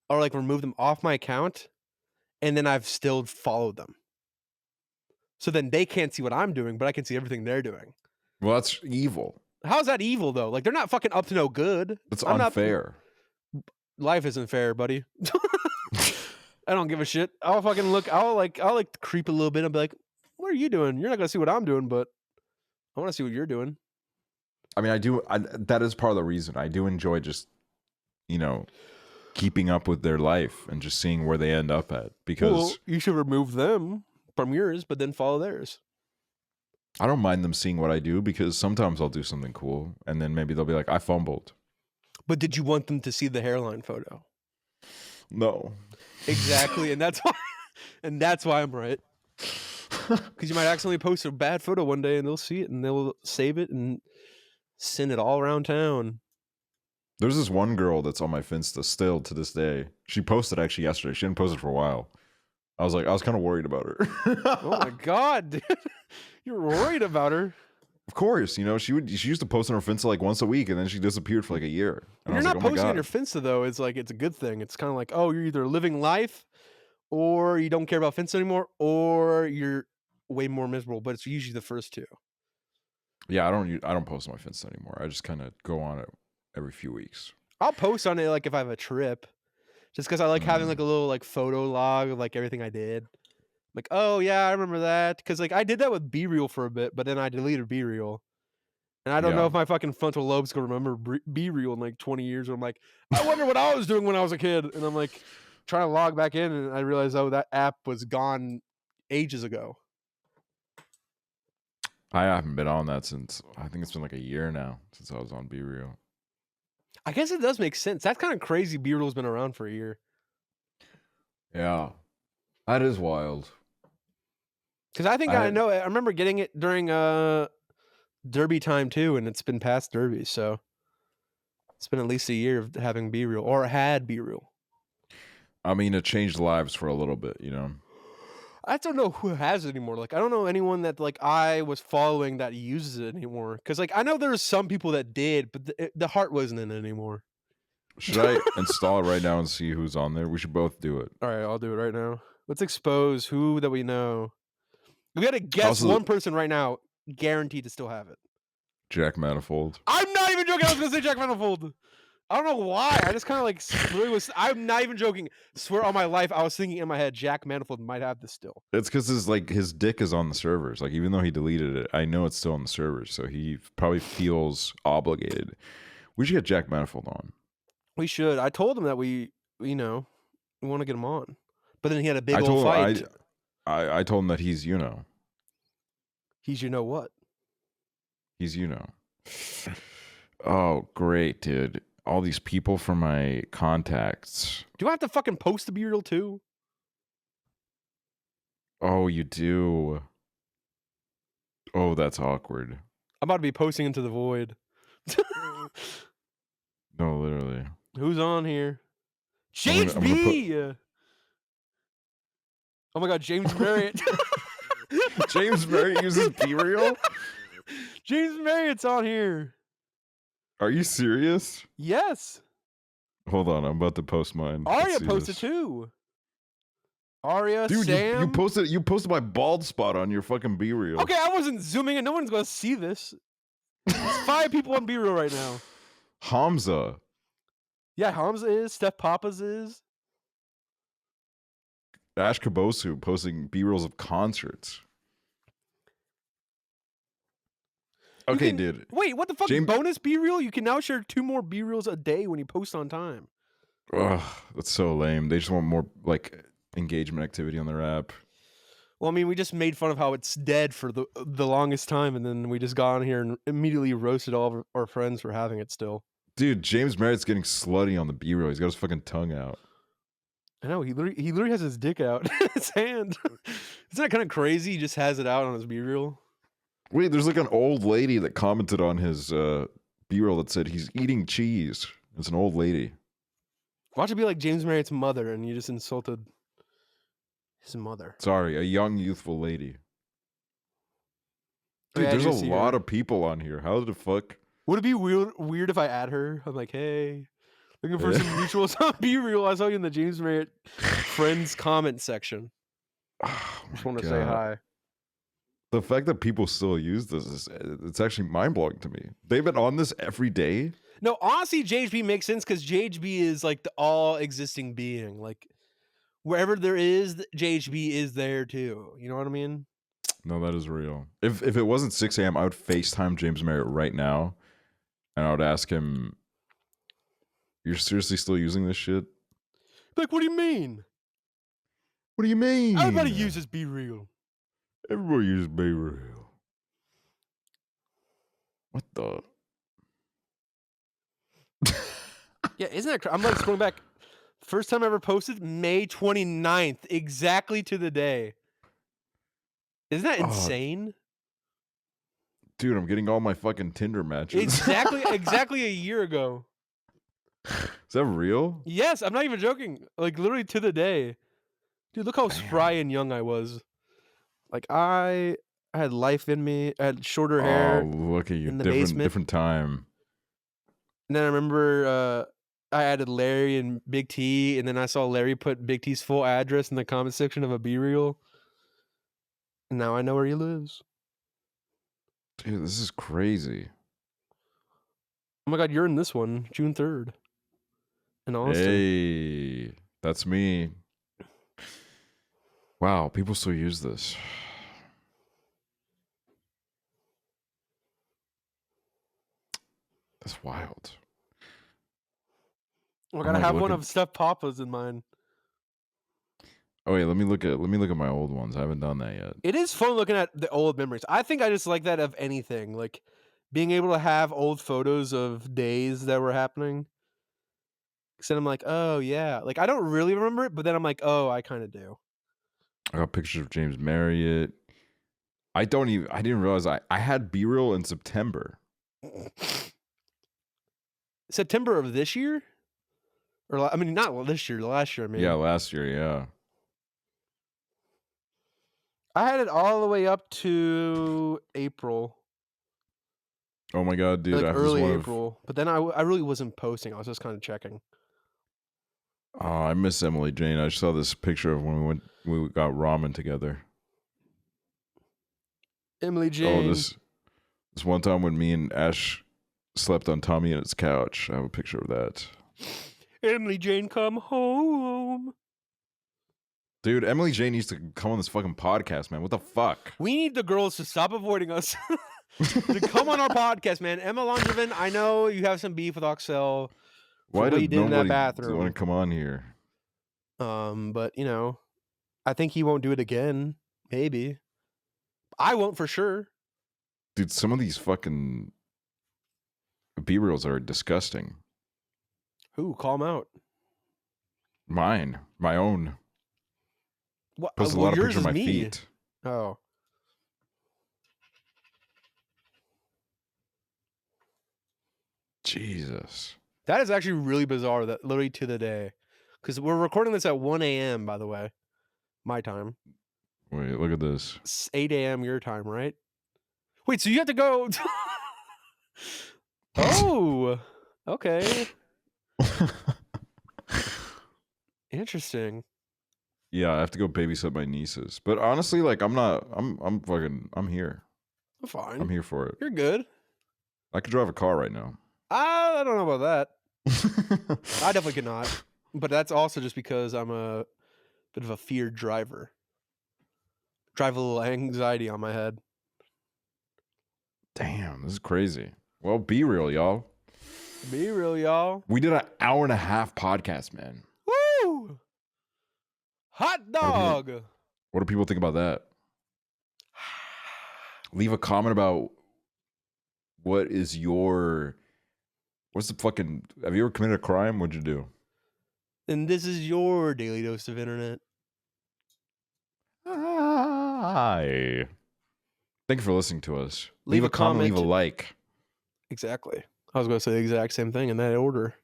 or like removed them off my account, and then I've still followed them. So then they can't see what I'm doing, but I can see everything they're doing. Well, that's evil. How's that evil though? Like they're not fucking up to no good. That's unfair. Life isn't fair, buddy. I don't give a shit. I'll fucking look. I'll like creep a little bit and be like, "What are you doing? You're not gonna see what I'm doing, but I want to see what you're doing." I mean, I do. That is part of the reason I do enjoy just, keeping up with their life and just seeing where they end up at. Because you should remove them from yours, but then follow theirs. I don't mind them seeing what I do because sometimes I'll do something cool and then maybe they'll be like, I fumbled. But did you want them to see the hairline photo? No. Exactly. And that's why I'm right. Because you might accidentally post a bad photo one day and they'll see it and they'll save it and send it all around town. There's this one girl that's on my Finsta still to this day. She posted actually yesterday. She hadn't posted for a while. I was kind of worried about her. Oh my God, dude. You were worried about her? Of course. She used to post on her Finsta like once a week and then she disappeared for like a year. And you're not posting on your Finsta though. It's like, it's a good thing. It's kind of like, oh, you're either living life or you don't care about Finsta anymore or you're way more miserable, but it's usually the first two. Yeah, I don't post on my Finsta anymore. I just kind of go on it every few weeks. I'll post on it like if I have a trip. Just because I like having like a little like photo log of like everything I did. Like, oh yeah, I remember that. Because like I did that with B-Reel for a bit, but then I deleted B-Reel. And I don't know if my fucking frontal lobe's gonna remember B-Reel in like 20 years. Where I'm like, I wonder what I was doing when I was a kid. And I'm like trying to log back in and I realized, oh, that app was gone ages ago. I haven't been on that since, I think it's been like a year now since I was on B-Reel. I guess it does make sense. That's kind of crazy. B-Reel's been around for a year. Yeah, that is wild. Because I think I remember getting it during Derby time too, and it's been past Derby, so it's been at least a year of having B-Reel or had B-Reel. I mean, it changed lives for a little bit, I don't know who has it anymore. Like, I don't know anyone that like I was following that uses it anymore. Because like I know there's some people that did, but the heart wasn't in it anymore. Should I install it right now and see who's on there? We should both do it. All right, I'll do it right now. Let's expose who that we know. We got to guess one person right now, guaranteed to still have it. Jack Manifold. I'm not even joking. I was going to say Jack Manifold. I don't know why. I just kind of like really was. I'm not even joking. Swear on my life, I was thinking in my head, Jack Manifold might have this still. It's because his dick is on the servers. Like even though he deleted it, I know it's still on the servers, so he probably feels obligated. We should get Jack Manifold on. We should. I told him that we want to get him on, but then he had a big old fight. I told him that he's He's what? He's Oh, great, dude. All these people from my contacts. Do I have to fucking post the B-Reel too? Oh, you do. Oh, that's awkward. I'm about to be posting into the void. No, literally. Who's on here? I'm James gonna B. Oh my God, James Marriott. James Marriott uses B-reel? James Marriott's on here. Are you serious? Yes. Hold on, I'm about to post mine. Let's Arya see posted this. too. Arya, Dude, Sam. you posted my bald spot on your fucking B-reel. Okay, I wasn't zooming in. No one's gonna see this. There's 5 people on B-reel right now. Hamza. Yeah, Hamza is. Steph Papas is. Ash Kabosu posting B-reels of concerts. Okay, dude. Wait, what the fuck? James... Bonus B-reel? You can now share 2 more B-reels a day when you post on time. Ugh, that's so lame. They just want more like engagement activity on their app. Well, I mean, we just made fun of how it's dead for the longest time, and then we just got on here and immediately roasted all of our friends for having it still. Dude, James Marriott's getting slutty on the B-reel. He's got his fucking tongue out. I know, he literally has his dick out in his hand. Isn't that kind of crazy? He just has it out on his B-reel. Wait, there's like an old lady that commented on his B-reel that said he's eating cheese. It's an old lady. Watch it be like James Marriott's mother, and you just insulted his mother. Sorry, a young, youthful lady. Dude, Yeah, there's a lot of people on here. How the fuck? Would it be weird if I add her? I'm like, hey, looking for some mutuals on B-reel. I saw you in the James Marriott friends comment section. Oh, just want to say hi. The fact that people still use this it's actually mind-blowing to me. They've been on this every day. No, honestly, JHB makes sense because JHB is like the all-existing being. Like, wherever there is, JHB is there too. You know what I mean? No, that is real. If it wasn't 6 a.m., I would FaceTime James Marriott right now, and I would ask him, "You're seriously still using this shit?" Like, what do you mean? What do you mean? Everybody uses B-reel. Everybody uses B-reel. What the? Yeah, isn't that? I'm like scrolling back. First time I ever posted, May 29th, exactly to the day. Isn't that insane? Dude, I'm getting all my fucking Tinder matches. Exactly a year ago. Is that real? Yes, I'm not even joking. Like, literally to the day. Dude, look how spry and young I was. Like, I had life in me. I had shorter hair. Oh, look at you. In the basement. Different time. And then I remember I added Larry and Big T, and then I saw Larry put Big T's full address in the comment section of a B-reel. And now I know where he lives. Dude, this is crazy. Oh my God, you're in this one, June 3rd. In Austin. Hey, that's me. Wow, people still use this. That's wild. Oh, I gotta have one of Steph Papa's in mine. Oh wait, let me look at my old ones. I haven't done that yet. It is fun looking at the old memories. I think I just like that of anything, like being able to have old photos of days that were happening. So I'm like, oh yeah, like I don't really remember it, but then I'm like, oh, I kind of do. I got pictures of James Marriott. I didn't realize I had B-reel in September. September of this year? Or I mean, not this year, last year, I mean. Yeah, last year, yeah. I had it all the way up to April. Oh my God, dude. Like early April. But then I really wasn't posting. I was just kind of checking. Oh, I miss Emily Jane. I saw this picture of when we got ramen together. Emily Jane. Oh, this one time when me and Ash slept on Tommy and its couch. I have a picture of that. Emily Jane, come home. Dude, Emily Jane needs to come on this fucking podcast, man. What the fuck? We need the girls to stop avoiding us. To come on our podcast, man. Emma Longervin, I know you have some beef with Aksel. Why did you did in that nobody bathroom. want to come on here? But you know, I think he won't do it again. Maybe. I won't for sure. Dude, some of these fucking B-reels are disgusting. Who? Call him out. Mine. My own. What? Post a lot of pictures of my feet. Oh. Jesus. That is actually really bizarre. That literally to the day, because we're recording this at 1 a.m. By the way, my time. Wait, look at this. It's 8 a.m. your time, right? Wait, so you have to go? Oh, okay. Interesting. Yeah, I have to go babysit my nieces. But honestly, like I'm here. I'm fine. I'm here for it. You're good. I could drive a car right now. I don't know about that. I definitely cannot. But that's also just because I'm a bit of a feared driver. Drive a little anxiety on my head. Damn, this is crazy. Well, be real, y'all. Be real, y'all. We did an 1.5-hour podcast, man. Woo! Hot dog! What do people think about that? Leave a comment about what's the fucking, have you ever committed a crime? What'd you do? And this is your daily dose of internet. Hi. Thank you for listening to us. Leave a comment, leave a like. Exactly. I was going to say the exact same thing in that order.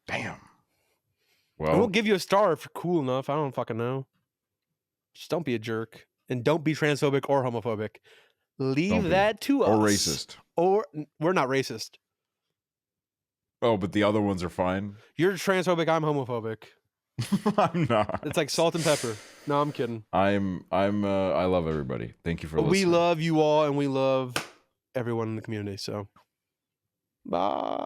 Damn. I Well, won't give you a star if you're cool enough. I don't fucking know. Just don't be a jerk. And don't be transphobic or homophobic. Leave that to us. or racist. Or we're not racist. Oh, but the other ones are fine. You're transphobic. I'm homophobic. I'm not. It's like salt and pepper. No, I'm kidding. I love everybody. Thank you for listening. We love you all, and we love everyone in the community. So, bye.